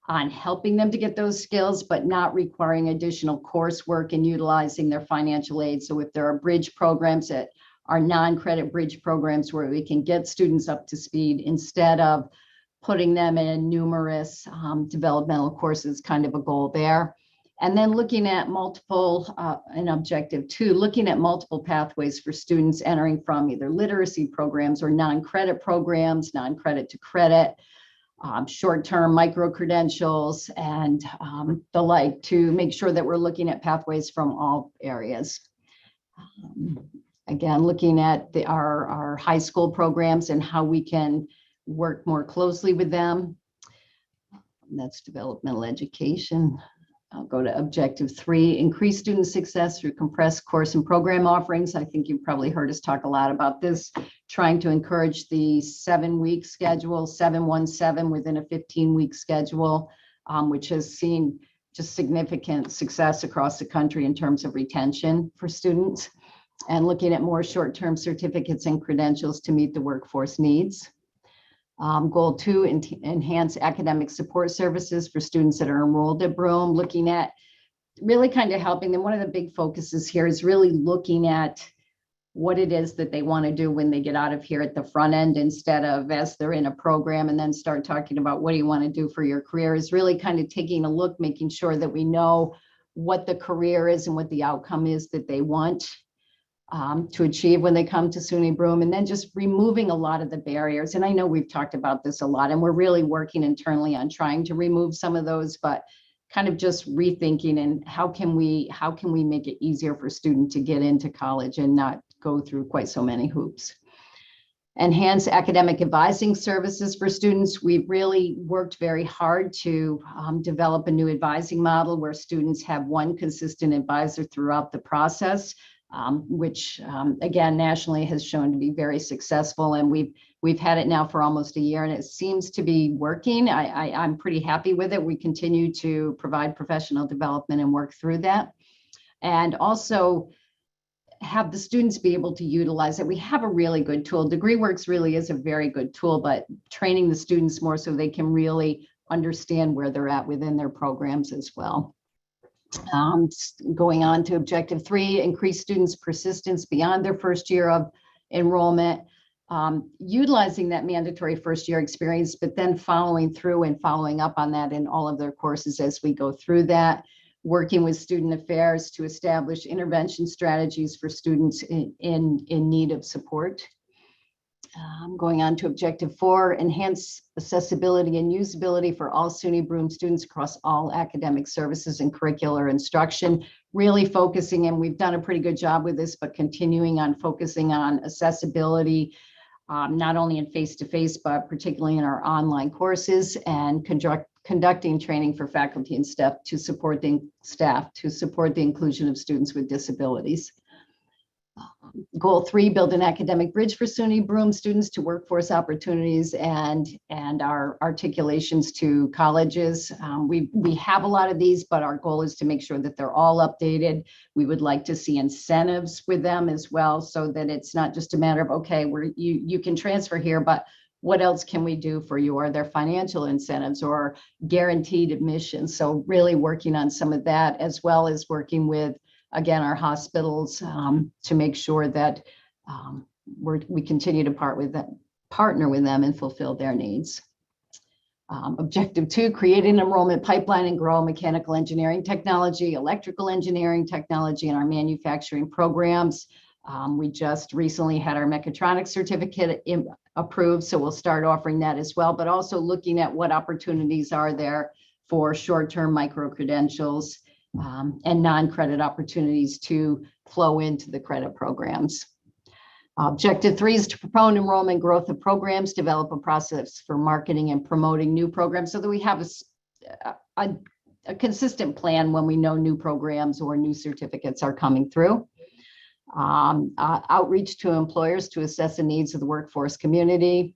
on helping them to get those skills, but not requiring additional coursework and utilizing their financial aid. So if there are bridge programs that our non-credit bridge programs where we can get students up to speed instead of putting them in numerous developmental courses, kind of a goal there. And then looking at multiple, an objective 2, looking at multiple pathways for students entering from either literacy programs or non-credit programs, non-credit to credit, short-term micro-credentials, and the like, to make sure that we're looking at pathways from all areas. Again, looking at our high school programs and how we can work more closely with them. That's developmental education. I'll go to objective 3, increase student success through compressed course and program offerings. I think you've probably heard us talk a lot about this, trying to encourage the 7-week schedule, 7-1-7 within a 15-week schedule, which has seen just significant success across the country in terms of retention for students, and looking at more short-term certificates and credentials to meet the workforce needs. Goal 2, enhance academic support services for students that are enrolled at Broome, looking at really kind of helping them. One of the big focuses here is really looking at what it is that they want to do when they get out of here at the front end, instead of as they're in a program and then start talking about what do you want to do for your career, is really kind of taking a look, making sure that we know what the career is and what the outcome is that they want to achieve when they come to SUNY Broome, and then just removing a lot of the barriers. And I know we've talked about this a lot, and we're really working internally on trying to remove some of those, but kind of just rethinking and how can we make it easier for students to get into college and not go through quite so many hoops. Enhance academic advising services for students. We've really worked very hard to develop a new advising model where students have one consistent advisor throughout the process, which again, nationally has shown to be very successful. And we've had it now for almost a year, and it seems to be working. I'm pretty happy with it. We continue to provide professional development and work through that. And also have the students be able to utilize it. We have a really good tool. DegreeWorks really is a very good tool, but training the students more so they can really understand where they're at within their programs as well. Going on to objective 3, increase students' persistence beyond their first year of enrollment, utilizing that mandatory first year experience, but then following through and following up on that in all of their courses as we go through that, working with student affairs to establish intervention strategies for students in need of support. Going on to objective 4, enhance accessibility and usability for all SUNY Broome students across all academic services and curricular instruction, really focusing, and we've done a pretty good job with this, but continuing on focusing on accessibility, not only in face-to-face, but particularly in our online courses, and conducting training for faculty and staff to support the inclusion of students with disabilities. Goal 3, build an academic bridge for SUNY Broome students to workforce opportunities and our articulations to colleges. We have a lot of these, but our goal is to make sure that they're all updated. We would like to see incentives with them as well, so that it's not just a matter of, okay, you can transfer here, but what else can we do for you? Are there financial incentives or guaranteed admission? So really working on some of that, as well as working with, again, our hospitals to make sure that we continue to partner with them and fulfill their needs. Objective 2, create an enrollment pipeline and grow mechanical engineering technology, electrical engineering technology in our manufacturing programs. We just recently had our mechatronics certificate approved, so we'll start offering that as well, but also looking at what opportunities are there for short-term micro-credentials and non-credit opportunities to flow into the credit programs. Objective 3 is to promote enrollment growth of programs, develop a process for marketing and promoting new programs so that we have a consistent plan when we know new programs or new certificates are coming through. Outreach to employers to assess the needs of the workforce community.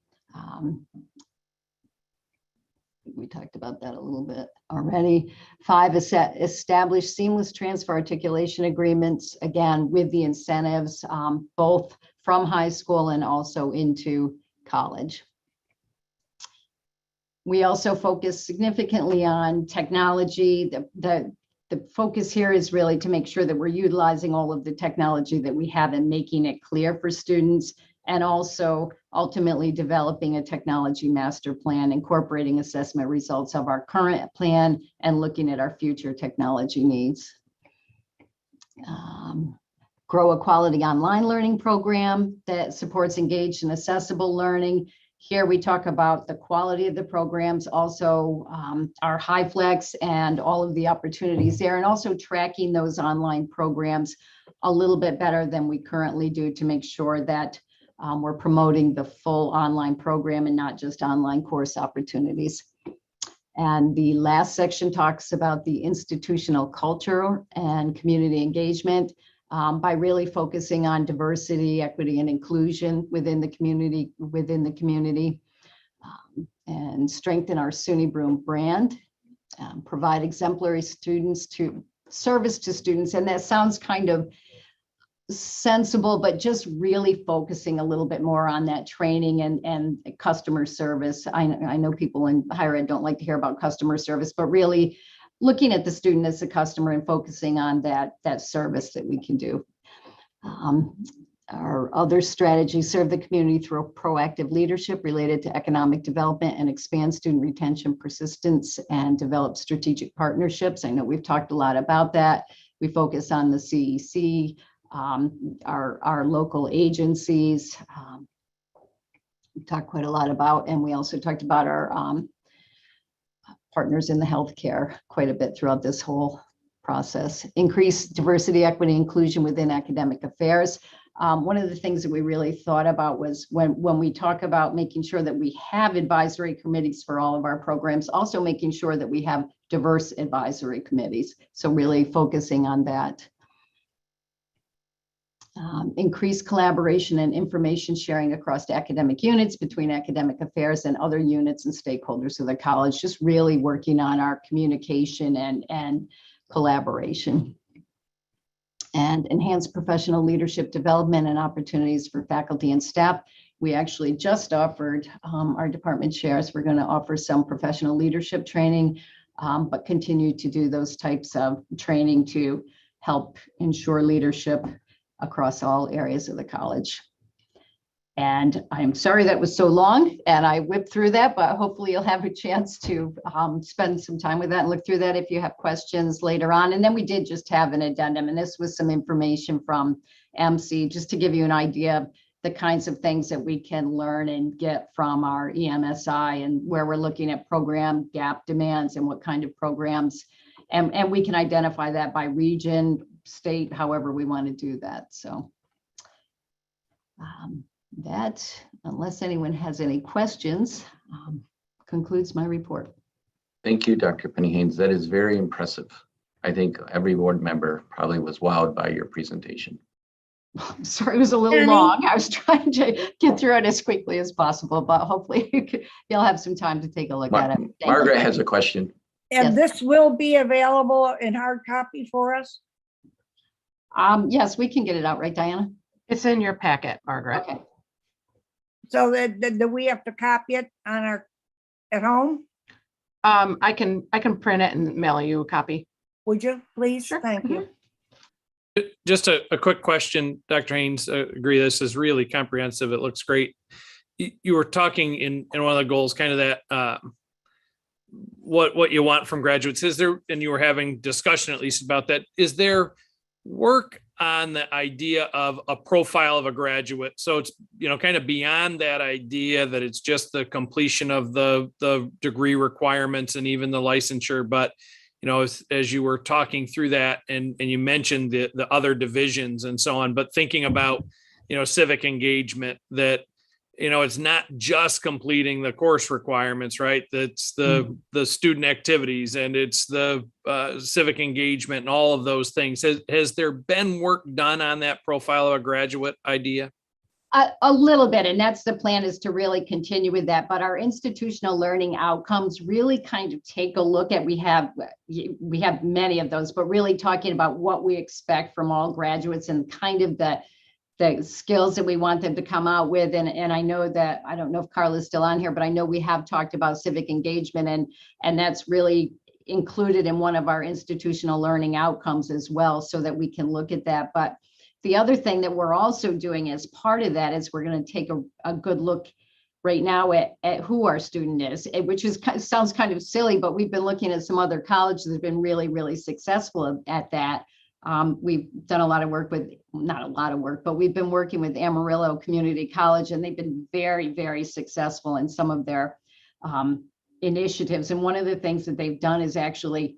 We talked about that a little bit already. 5, establish seamless transfer articulation agreements, again, with the incentives, both from high school and also into college. We also focus significantly on technology. the focus here is really to make sure that we're utilizing all of the technology that we have and making it clear for students, and also ultimately developing a technology master plan, incorporating assessment results of our current plan and looking at our future technology needs. Grow a quality online learning program that supports engaged and accessible learning. Here we talk about the quality of the programs, also our high flex and all of the opportunities there, and also tracking those online programs a little bit better than we currently do to make sure that we're promoting the full online program and not just online course opportunities. And the last section talks about the institutional culture and community engagement by really focusing on diversity, equity, and inclusion within the community, and strengthen our SUNY Broome brand, provide exemplary service to students. And that sounds kind of sensible, but just really focusing a little bit more on that training and customer service. I know people in higher ed don't like to hear about customer service, but really looking at the student as a customer and focusing on that service that we can do. Our other strategies serve the community through proactive leadership related to economic development and expand student retention, persistence, and develop strategic partnerships. I know we've talked a lot about that. We focus on the CEC, our local agencies. We talked quite a lot about, and we also talked about our partners in the healthcare quite a bit throughout this whole process. Increase diversity, equity, inclusion within academic affairs. One of the things that we really thought about was when we talk about making sure that we have advisory committees for all of our programs, also making sure that we have diverse advisory committees. So really focusing on that. Increase collaboration and information sharing across the academic units, between academic affairs and other units and stakeholders of the college, just really working on our communication and collaboration. And enhance professional leadership development and opportunities for faculty and staff. We actually just offered our department chairs, we're going to offer some professional leadership training, but continue to do those types of training to help ensure leadership across all areas of the college. And I'm sorry that was so long and I whipped through that, but hopefully you'll have a chance to spend some time with that and look through that if you have questions later on. And then we did just have an addendum, and this was some information from MC, just to give you an idea of the kinds of things that we can learn and get from our EMSI, and where we're looking at program gap demands and what kind of programs. And we can identify that by region, state, however we want to do that. So that, unless anyone has any questions, concludes my report. Thank you, Dr. Penny Haynes. That is very impressive. I think every board member probably was wowed by your presentation. I'm sorry, it was a little long. I was trying to get through it as quickly as possible, but hopefully you'll have some time to take a look at it. Margaret has a question. And Yes. this will be available in hard copy for us? Yes, we can get it out, right, Diana? It's in your packet, Margaret. Okay. So that, do we have to copy it on our, at home? I can print it and mail you a copy. Would you, please? Sure. Thank you. Just a quick question, Dr. Haynes, agree this is really comprehensive. It looks great. You were talking in one of the goals, kind of that what you want from graduates. Is there, and you were having discussion at least about that, is there work on the idea of a profile of a graduate? So it's, kind of beyond that idea that it's just the completion of the degree requirements and even the licensure, but as you were talking through that, and you mentioned the other divisions and so on, but thinking about, civic engagement, that, it's not just completing the course requirements, right? That's the student activities, and it's the civic engagement and all of those things. Has there been work done on that profile of a graduate idea? A little bit, and that's the plan, is to really continue with that. But our institutional learning outcomes really kind of take a look at, we have many of those, but really talking about what we expect from all graduates and kind of the skills that we want them to come out with. And I know that, I don't know if Carla's still on here, but I know we have talked about civic engagement, and that's really included in one of our institutional learning outcomes as well, so that we can look at that. But the other thing that we're also doing as part of that is we're going to take a good look right now at who our student is, which sounds kind of silly, but we've been looking at some other colleges that have been really, really successful at that. We've done a lot of work with, not a lot of work, but we've been working with Amarillo Community College, and they've been very, very successful in some of their initiatives. And one of the things that they've done is actually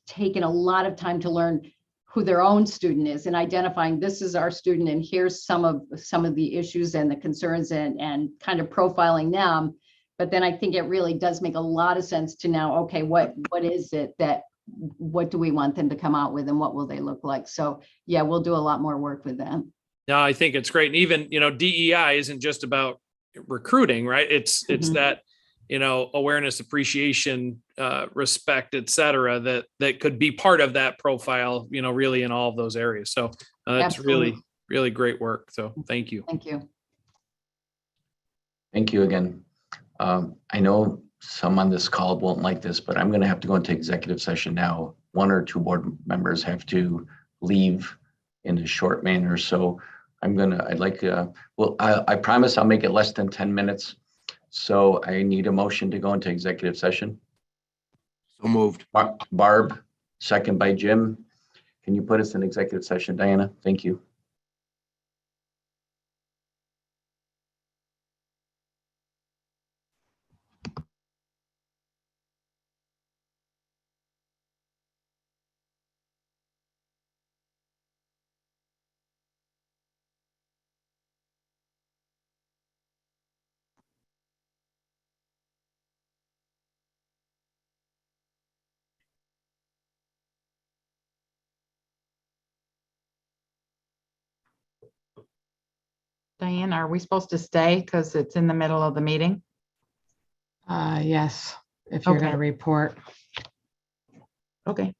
taken a lot of time to learn who their own student is and identifying this is our student and here's some of the issues and the concerns and kind of profiling them. But then I think it really does make a lot of sense to now, okay, what is it that, what do we want them to come out with and what will they look like? So yeah, we'll do a lot more work with them. No, I think it's great. And even, DEI isn't just about recruiting, right? It's that, awareness, appreciation, respect, et cetera, that could be part of that profile, really in all of those areas. So that's Absolutely. really, really great work. So thank you. Thank you. Thank you again. I know some on this call won't like this, but I'm going to have to go into executive session now. One or two board members have to leave in a short manner. So I promise I'll make it less than 10 minutes. So I need a motion to go into executive session. So moved. Barb, second by Jim. Can you put us in executive session, Diana? Thank you. Diane, are we supposed to stay because it's in the middle of the meeting? Yes, if you're going to Okay. report. Okay.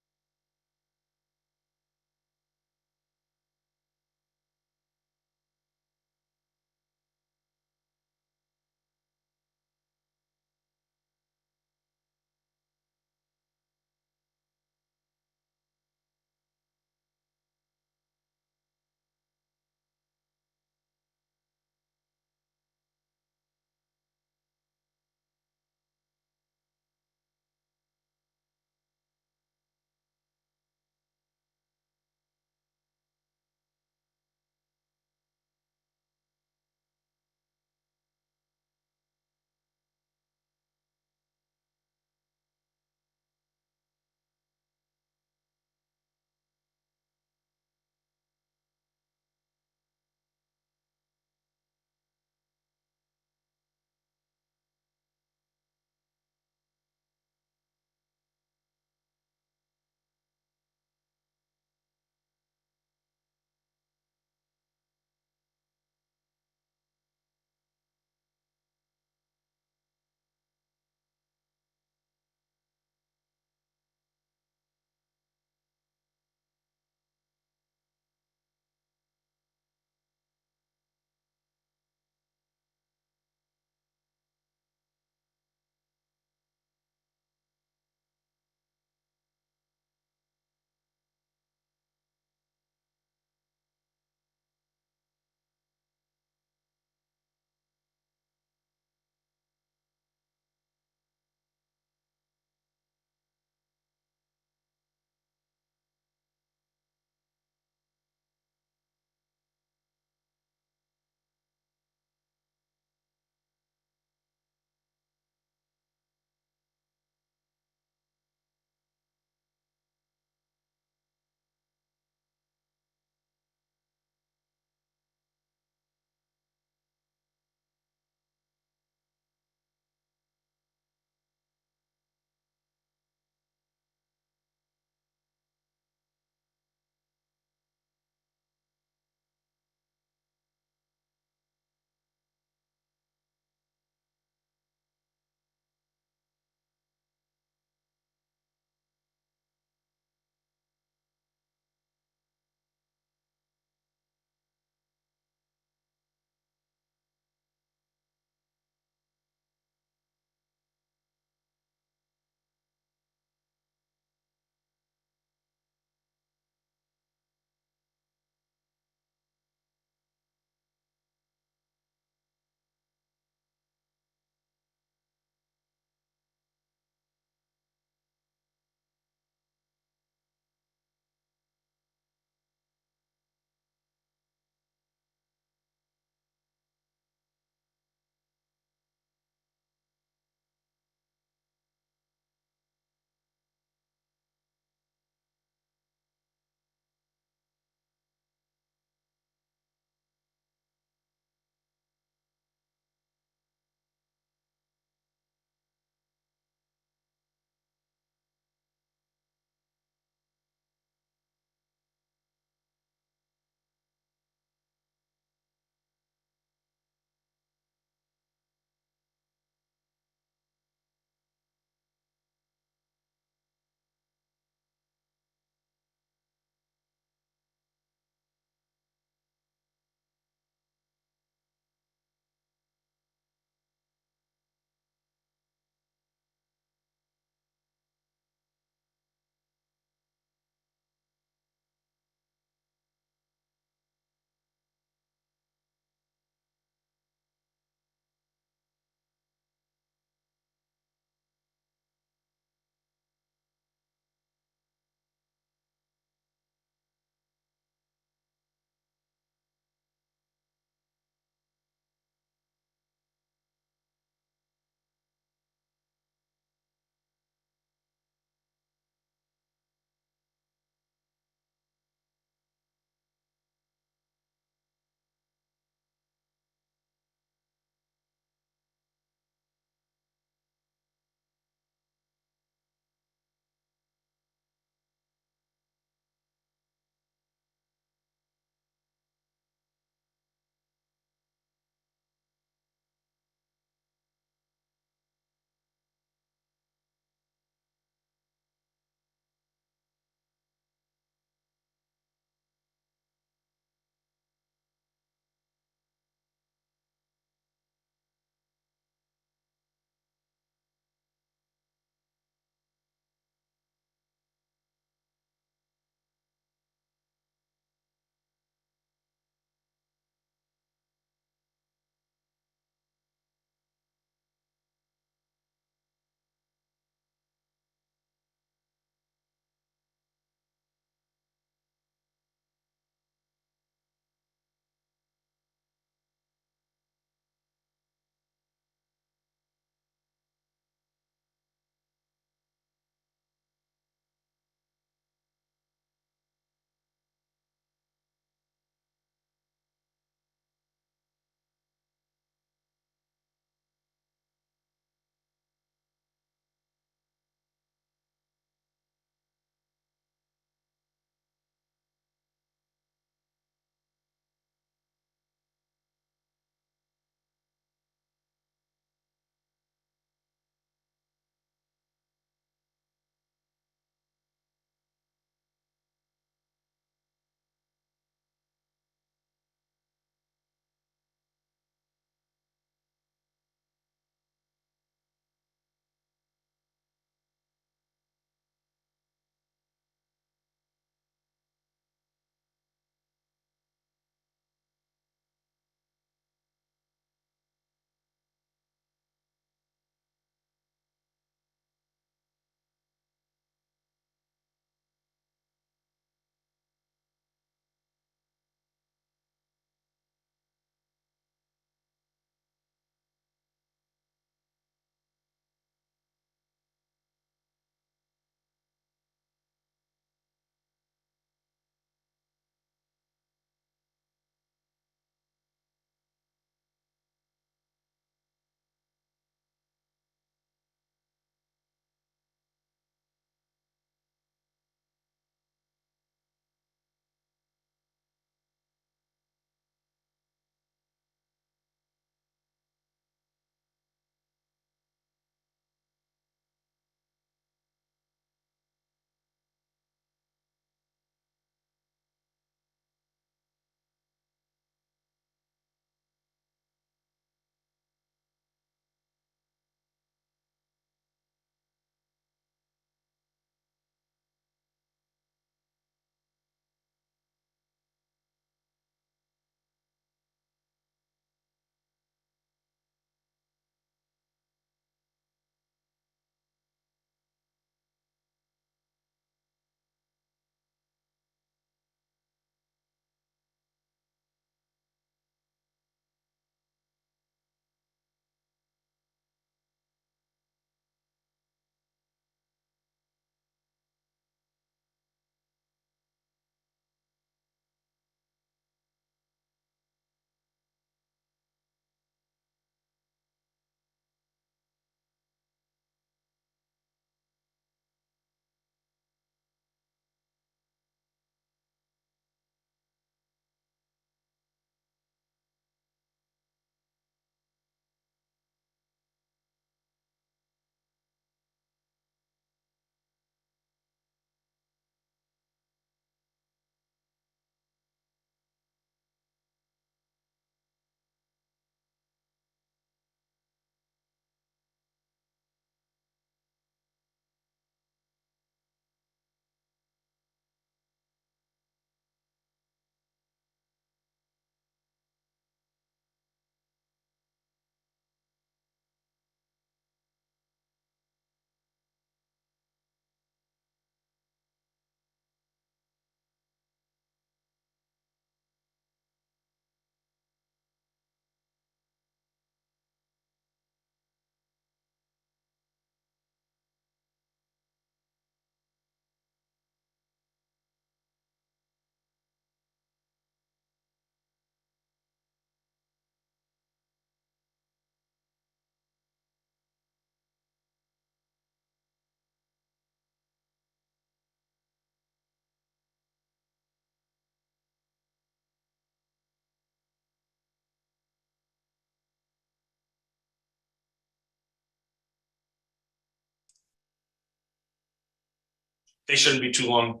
They shouldn't be too long.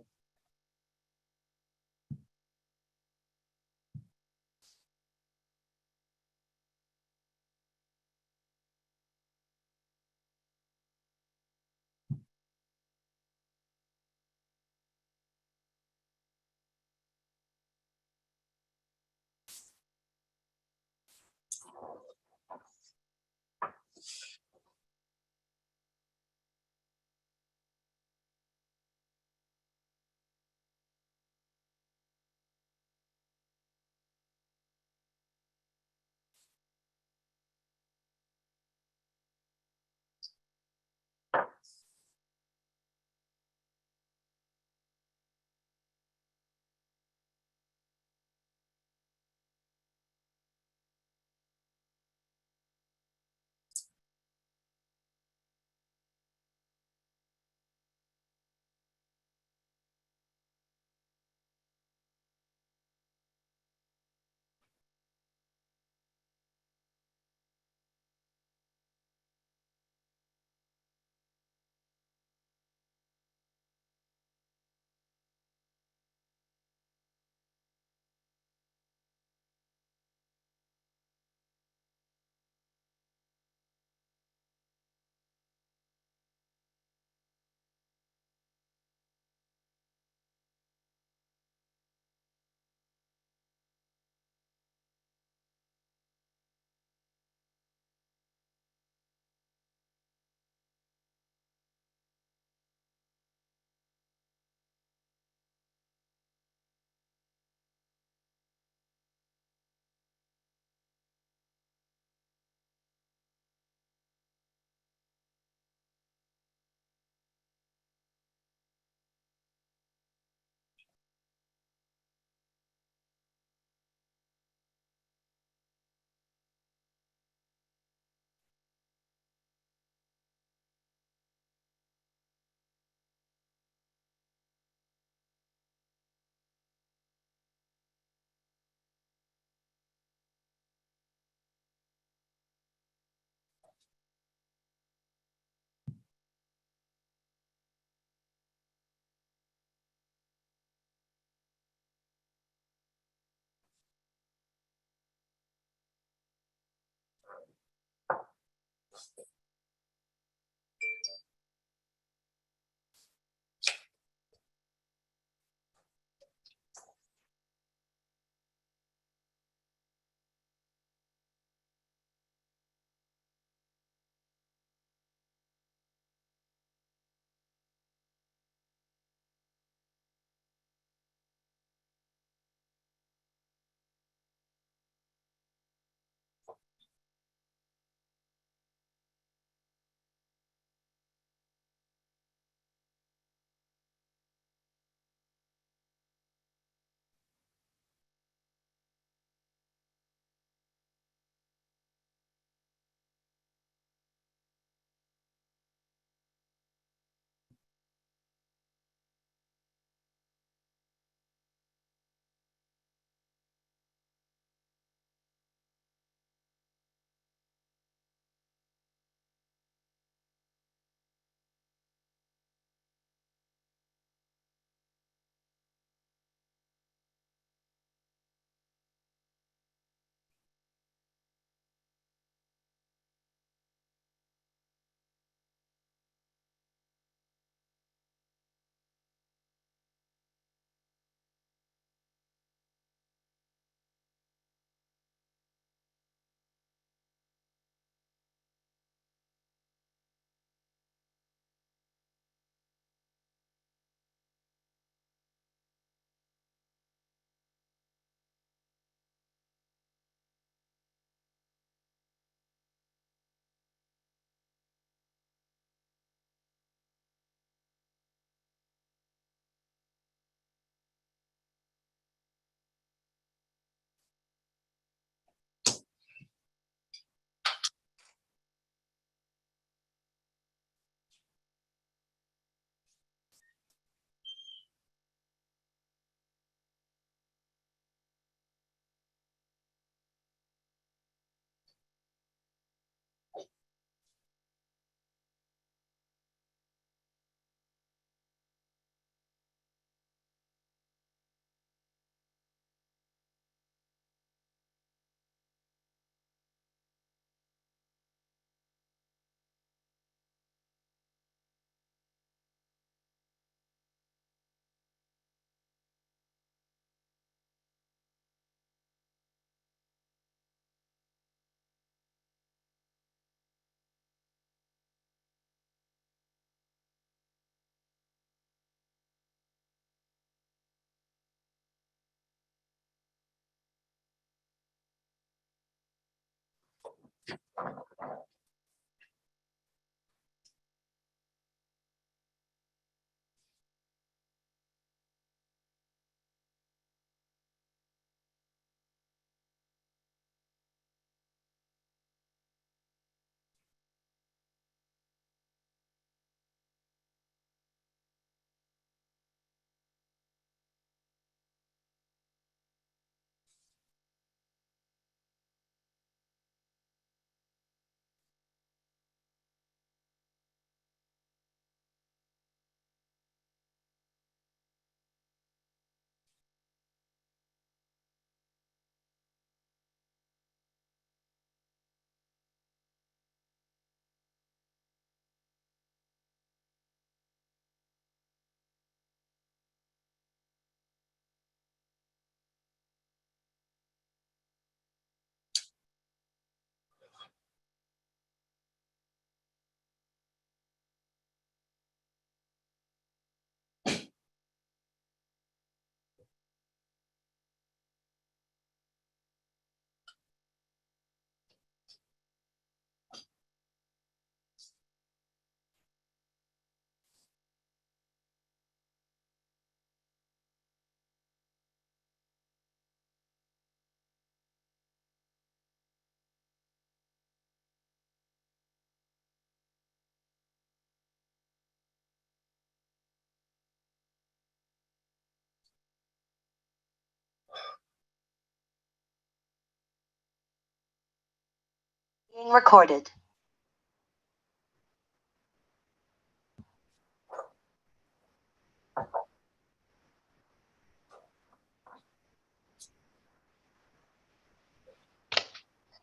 Being recorded.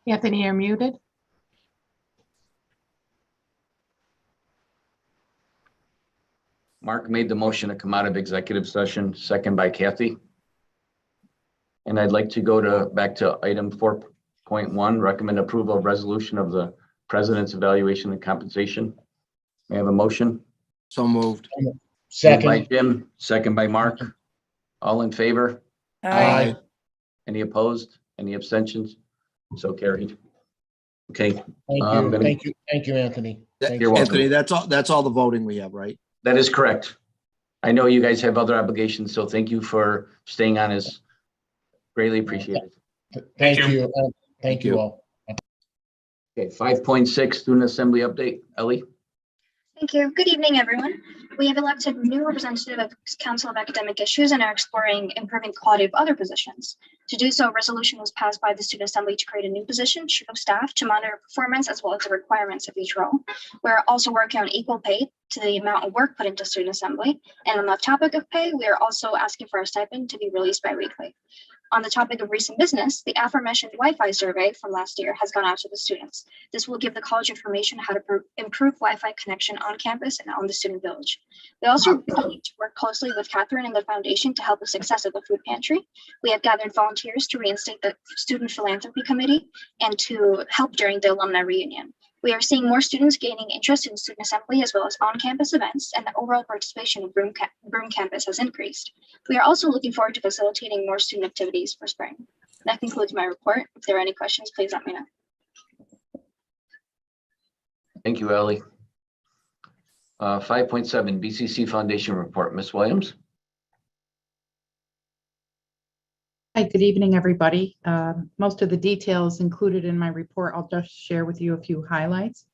Anthony, you're muted. Mark made the motion to come out of executive session, second by Kathy. And I'd like to go back to item 4.1, recommend approval of resolution of the president's evaluation and compensation. May I have a motion? So moved. Moved Second. by Jim, second by Mark. All in favor? Aye. Any opposed? Any abstentions? So carried. Okay. Thank I'm you. gonna- Thank you. Thank you, Anthony. Thank You're you. welcome. Anthony, that's all the voting we have, right? That is correct. I know you guys have other obligations, so thank you for staying on us. Greatly appreciated. Thank you. you. Thank you you. all. Okay, 5.6 student assembly update. Ellie? Thank you. Good evening, everyone. We have elected new representative of Council of Academic Issues and are exploring improving quality of other positions. To do so, a resolution was passed by the Student Assembly to create a new position, Chief of Staff, to monitor performance as well as the requirements of each role. We're also working on equal pay to the amount of work put into Student Assembly. And on the topic of pay, we are also asking for a stipend to be released bi-weekly. On the topic of recent business, the aforementioned Wi-Fi survey from last year has gone out to the students. This will give the college information how to improve Wi-Fi connection on campus and on the student village. We also need to work closely with Catherine and the foundation to help the success of the food pantry. We have gathered volunteers to reinstate the student philanthropy committee and to help during the alumni reunion. We are seeing more students gaining interest in student assembly as well as on-campus events, and the overall participation of Broome campus has increased. We are also looking forward to facilitating more student activities for spring. That concludes my report. If there are any questions, please let me know. Thank you, Ellie. 5.7 BCC Foundation Report. Ms. Williams? Hi, good evening, everybody. Most of the details included in my report. I'll just share with you a few highlights.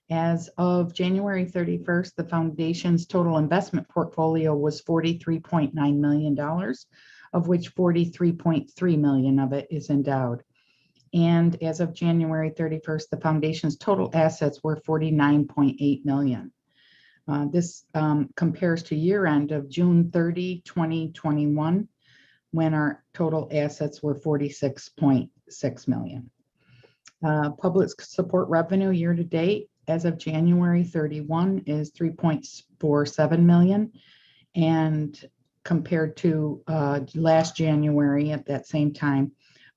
As of January 31st, the foundation's total investment portfolio was $43.9 million, of which $43.3 million of it is endowed. And as of January 31st, the foundation's total assets were $49.8 million. This compares to year end of June 30, 2021, when our total assets were $46.6 million. Public support revenue year to date as of January 31 is $3.47 million, and compared to last January at that same time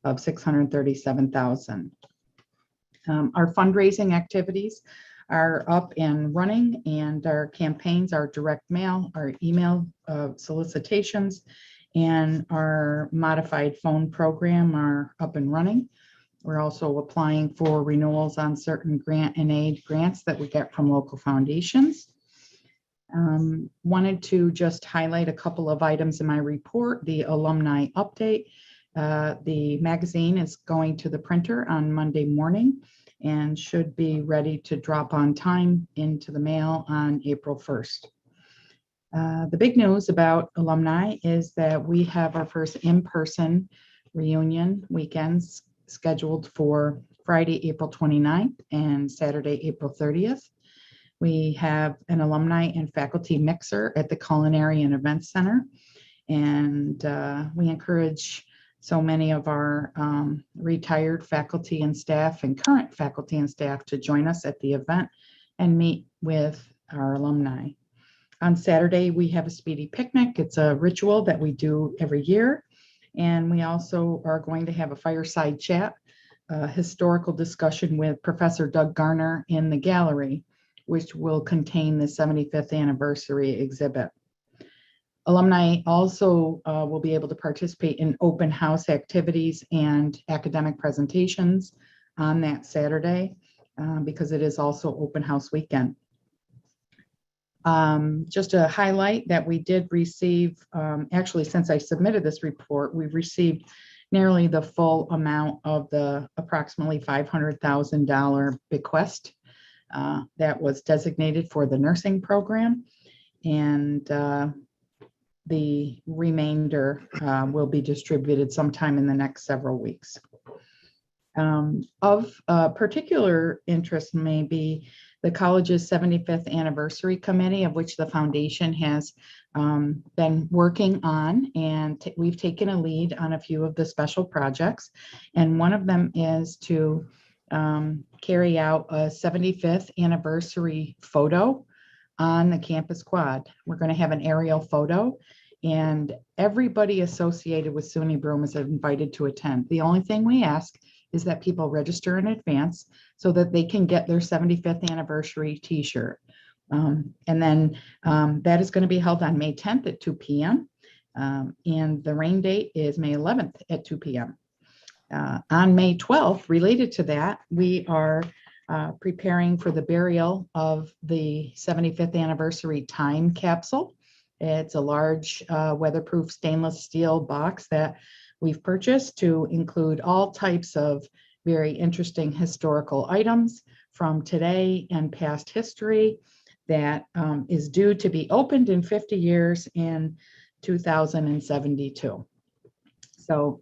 of $637,000. Our fundraising activities are up and running, and our campaigns, our direct mail, our email solicitations, and our modified phone program are up and running. We're also applying for renewals on certain grant and aid grants that we get from local foundations. Wanted to just highlight a couple of items in my report. The alumni update. The magazine is going to the printer on Monday morning and should be ready to drop on time into the mail on April 1st. The big news about alumni is that we have our first in-person reunion weekends scheduled for Friday, April 29th and Saturday, April 30th. We have an alumni and faculty mixer at the Culinary and Events Center. And we encourage so many of our retired faculty and staff and current faculty and staff to join us at the event and meet with our alumni. On Saturday, we have a speedy picnic. It's a ritual that we do every year. And we also are going to have a fireside chat, a historical discussion with Professor Doug Garner in the gallery, which will contain the 75th anniversary exhibit. Alumni also will be able to participate in open house activities and academic presentations on that Saturday because it is also open house weekend. Just to highlight that we did receive, actually since I submitted this report, we've received nearly the full amount of the approximately $500,000 bequest that was designated for the nursing program. And the remainder will be distributed sometime in the next several weeks. Of particular interest may be the college's 75th anniversary committee, of which the foundation has been working on, and we've taken a lead on a few of the special projects. And one of them is to carry out a 75th anniversary photo on the campus quad. We're going to have an aerial photo, and everybody associated with SUNY Broome is invited to attend. The only thing we ask is that people register in advance so that they can get their 75th anniversary t-shirt. And then that is going to be held on May 10th at 2 p.m. And the rain date is May 11th at 2 p.m. On May 12th, related to that, we are preparing for the burial of the 75th anniversary time capsule. It's a large weatherproof stainless steel box that we've purchased to include all types of very interesting historical items from today and past history that is due to be opened in 50 years in 2072. So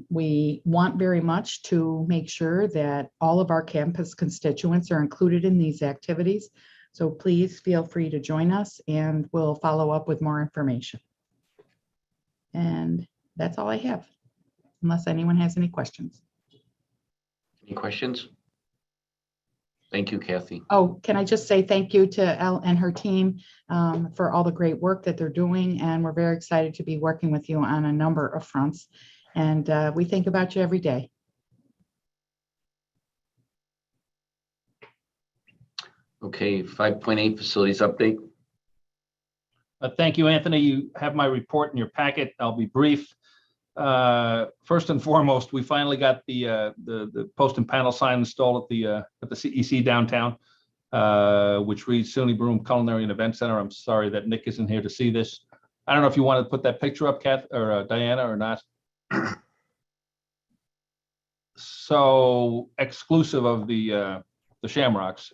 we want very much to make sure that all of our campus constituents are included in these activities. So please feel free to join us and we'll follow up with more information. And that's all I have, unless anyone has any questions. Any questions? Thank you, Kathy. Oh, can I just say thank you to Elle and her team for all the great work that they're doing. And we're very excited to be working with you on a number of fronts. And we think about you every day. Okay, 5.8 facilities update. Thank you, Anthony. You have my report in your packet. I'll be brief. First and foremost, we finally got the post and panel sign installed at the CEC downtown, which reads SUNY Broome Culinary and Event Center. I'm sorry that Nick isn't here to see this. I don't know if you want to put that picture up, Kath or Diana, or not. So exclusive of the Shamrocks,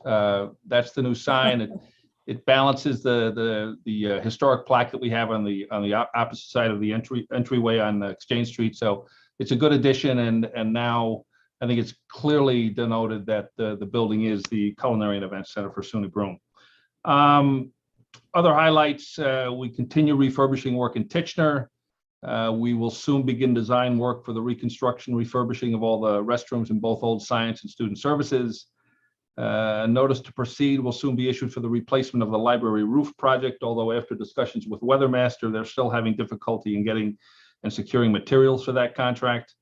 that's the new sign. It balances the historic plaque that we have on the opposite side of the entryway on Exchange Street. So it's a good addition, and now I think it's clearly denoted that the building is the Culinary and Event Center for SUNY Broome. Other highlights: we continue refurbishing work in Titchener. We will soon begin design work for the reconstruction, refurbishing of all the restrooms in both Old Science and Student Services. Notice to proceed will soon be issued for the replacement of the library roof project, although after discussions with Weathermaster, they're still having difficulty in getting and securing materials for that contract.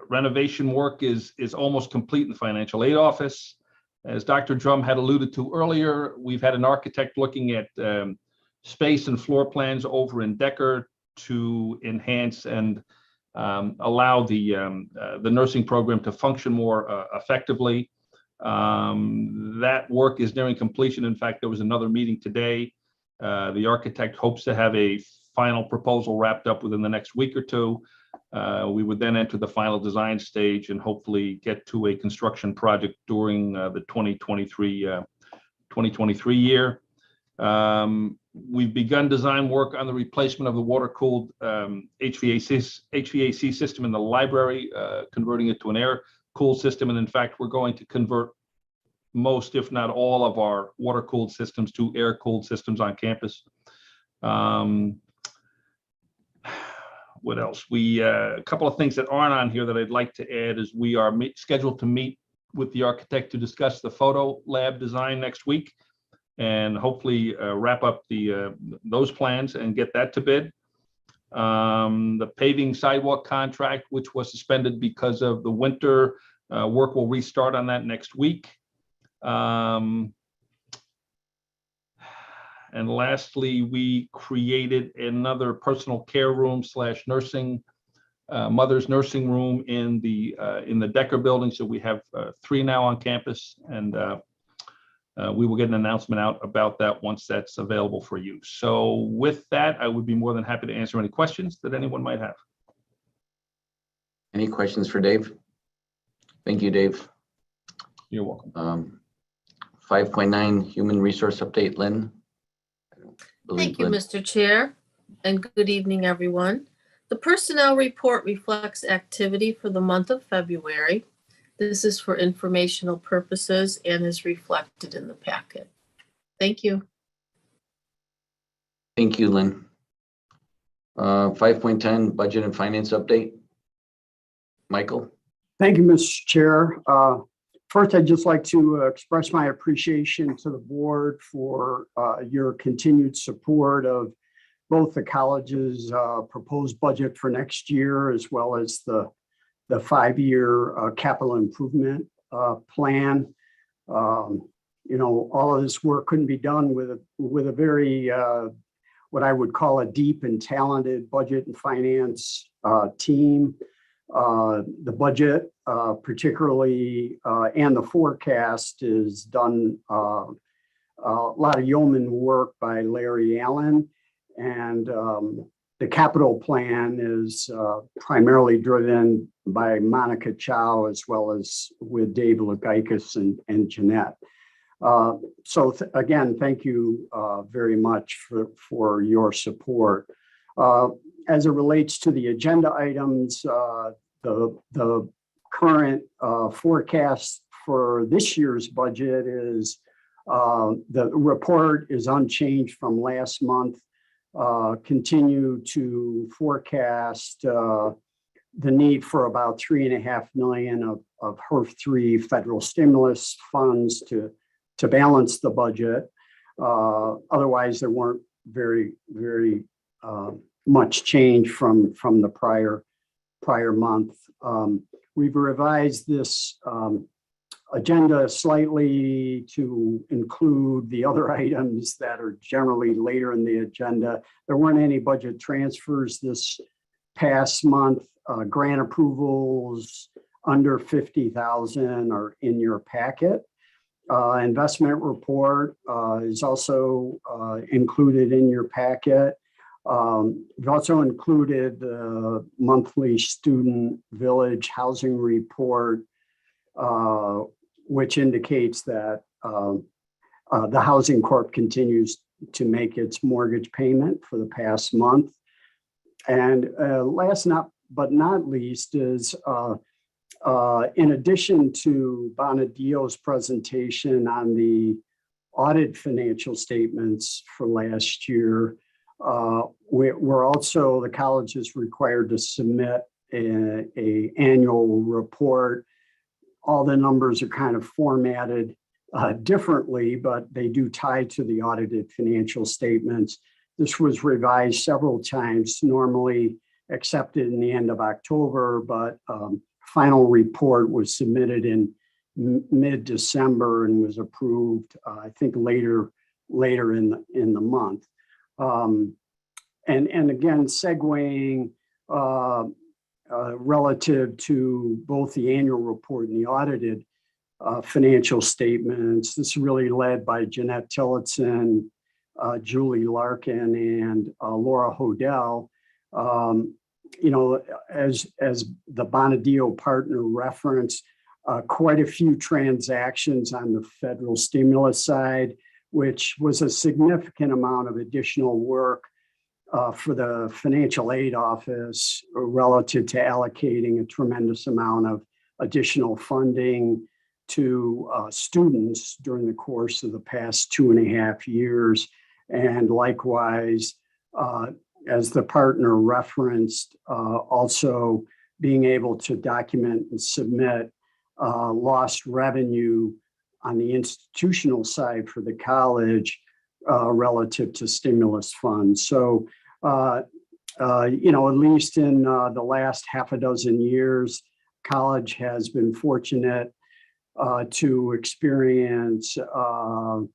Renovation work is almost complete in the financial aid office. As Dr. Drum had alluded to earlier, we've had an architect looking at space and floor plans over in Decker to enhance and allow the nursing program to function more effectively. That work is nearing completion. In fact, there was another meeting today. The architect hopes to have a final proposal wrapped up within the next week or two. We would then enter the final design stage and hopefully get to a construction project during the 2023 year. We've begun design work on the replacement of the water-cooled HVAC system in the library, converting it to an air-cooled system. And in fact, we're going to convert most, if not all, of our water-cooled systems to air-cooled systems on campus. What else? A couple of things that aren't on here that I'd like to add is we are scheduled to meet with the architect to discuss the photo lab design next week, and hopefully wrap up those plans and get that to bid. The paving sidewalk contract, which was suspended because of the winter, work will restart on that next week. And lastly, we created another personal care room / nursing, mother's nursing room in the Decker building. So we have 3 now on campus, and we will get an announcement out about that once that's available for you. So with that, I would be more than happy to answer any questions that anyone might have. Any questions for Dave? Thank you, Dave. You're welcome. 5.9 Human Resource Update, Lynn. Thank you, Mr. Chair, and good evening, everyone. The personnel report reflects activity for the month of February. This is for informational purposes and is reflected in the packet. Thank you. Thank you, Lynn. 5.10 Budget and Finance Update. Michael. Thank you, Mr. Chair. First, I'd just like to express my appreciation to the board for your continued support of both the college's proposed budget for next year, as well as the 5-year capital improvement plan. All of this work couldn't be done with a very, what I would call a deep and talented budget and finance team. The budget, particularly, and the forecast is done a lot of yeoman work by Larry Allen, and the capital plan is primarily driven by Monica Chow, as well as with Dave Lagaitis and Jeanette. So again, thank you very much for your support. As it relates to the agenda items, the current forecast for this year's budget is the report is unchanged from last month. Continue to forecast the need for about $3.5 million of HERF-3 federal stimulus funds to balance the budget. Otherwise, there weren't very much change from the prior month. We've revised this agenda slightly to include the other items that are generally later in the agenda. There weren't any budget transfers this past month. Grant approvals under 50,000 are in your packet. Investment report is also included in your packet. We've also included the monthly student village housing report, which indicates that the Housing Corp continues to make its mortgage payment for the past month. And last but not least is, in addition to Bonadio's presentation on the audit financial statements for last year, we're also, the college is required to submit a annual report. All the numbers are kind of formatted differently, but they do tie to the audited financial statements. This was revised several times, normally accepted in the end of October, but final report was submitted in mid-December and was approved, I think, later in the month. And again, segueing, relative to both the annual report and the audited financial statements. This is really led by Jeanette Tillotson, Julie Larkin, and Laura Hodel. As the Bonadillo partner referenced, quite a few transactions on the federal stimulus side, which was a significant amount of additional work for the financial aid office relative to allocating a tremendous amount of additional funding to students during the course of the past 2.5 years. And likewise, as the partner referenced, also being able to document and submit lost revenue on the institutional side for the college relative to stimulus funds. So, at least in the last half a dozen years, college has been fortunate to experience, the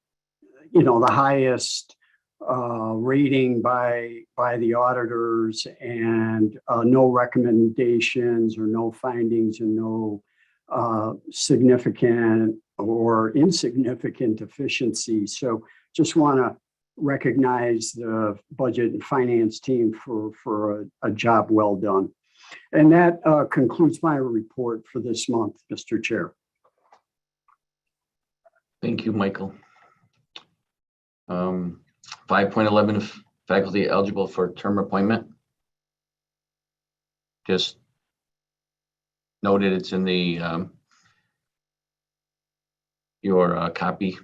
highest rating by the auditors, and no recommendations or no findings and no significant or insignificant deficiencies. So just want to recognize the budget and finance team for a job well done. And that concludes my report for this month, Mr. Chair. Thank you, Michael. 5.11, faculty eligible for term appointment. Just noted it's in the your copy.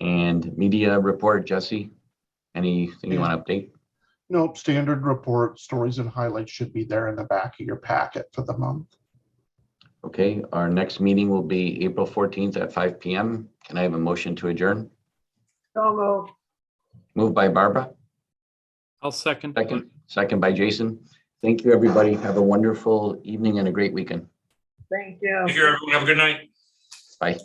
And media report, Jesse, anything you want to update? Nope, standard report, stories and highlights should be there in the back of your packet for the month. Okay, our next meeting will be April 14th at 5 p.m. Can I have a motion to adjourn? So moved. Moved by Barbara. I'll second. Second by Jason. Thank you, everybody. Have a wonderful evening and a great weekend. Thank you. Thank you, everyone. Have a good night. Bye.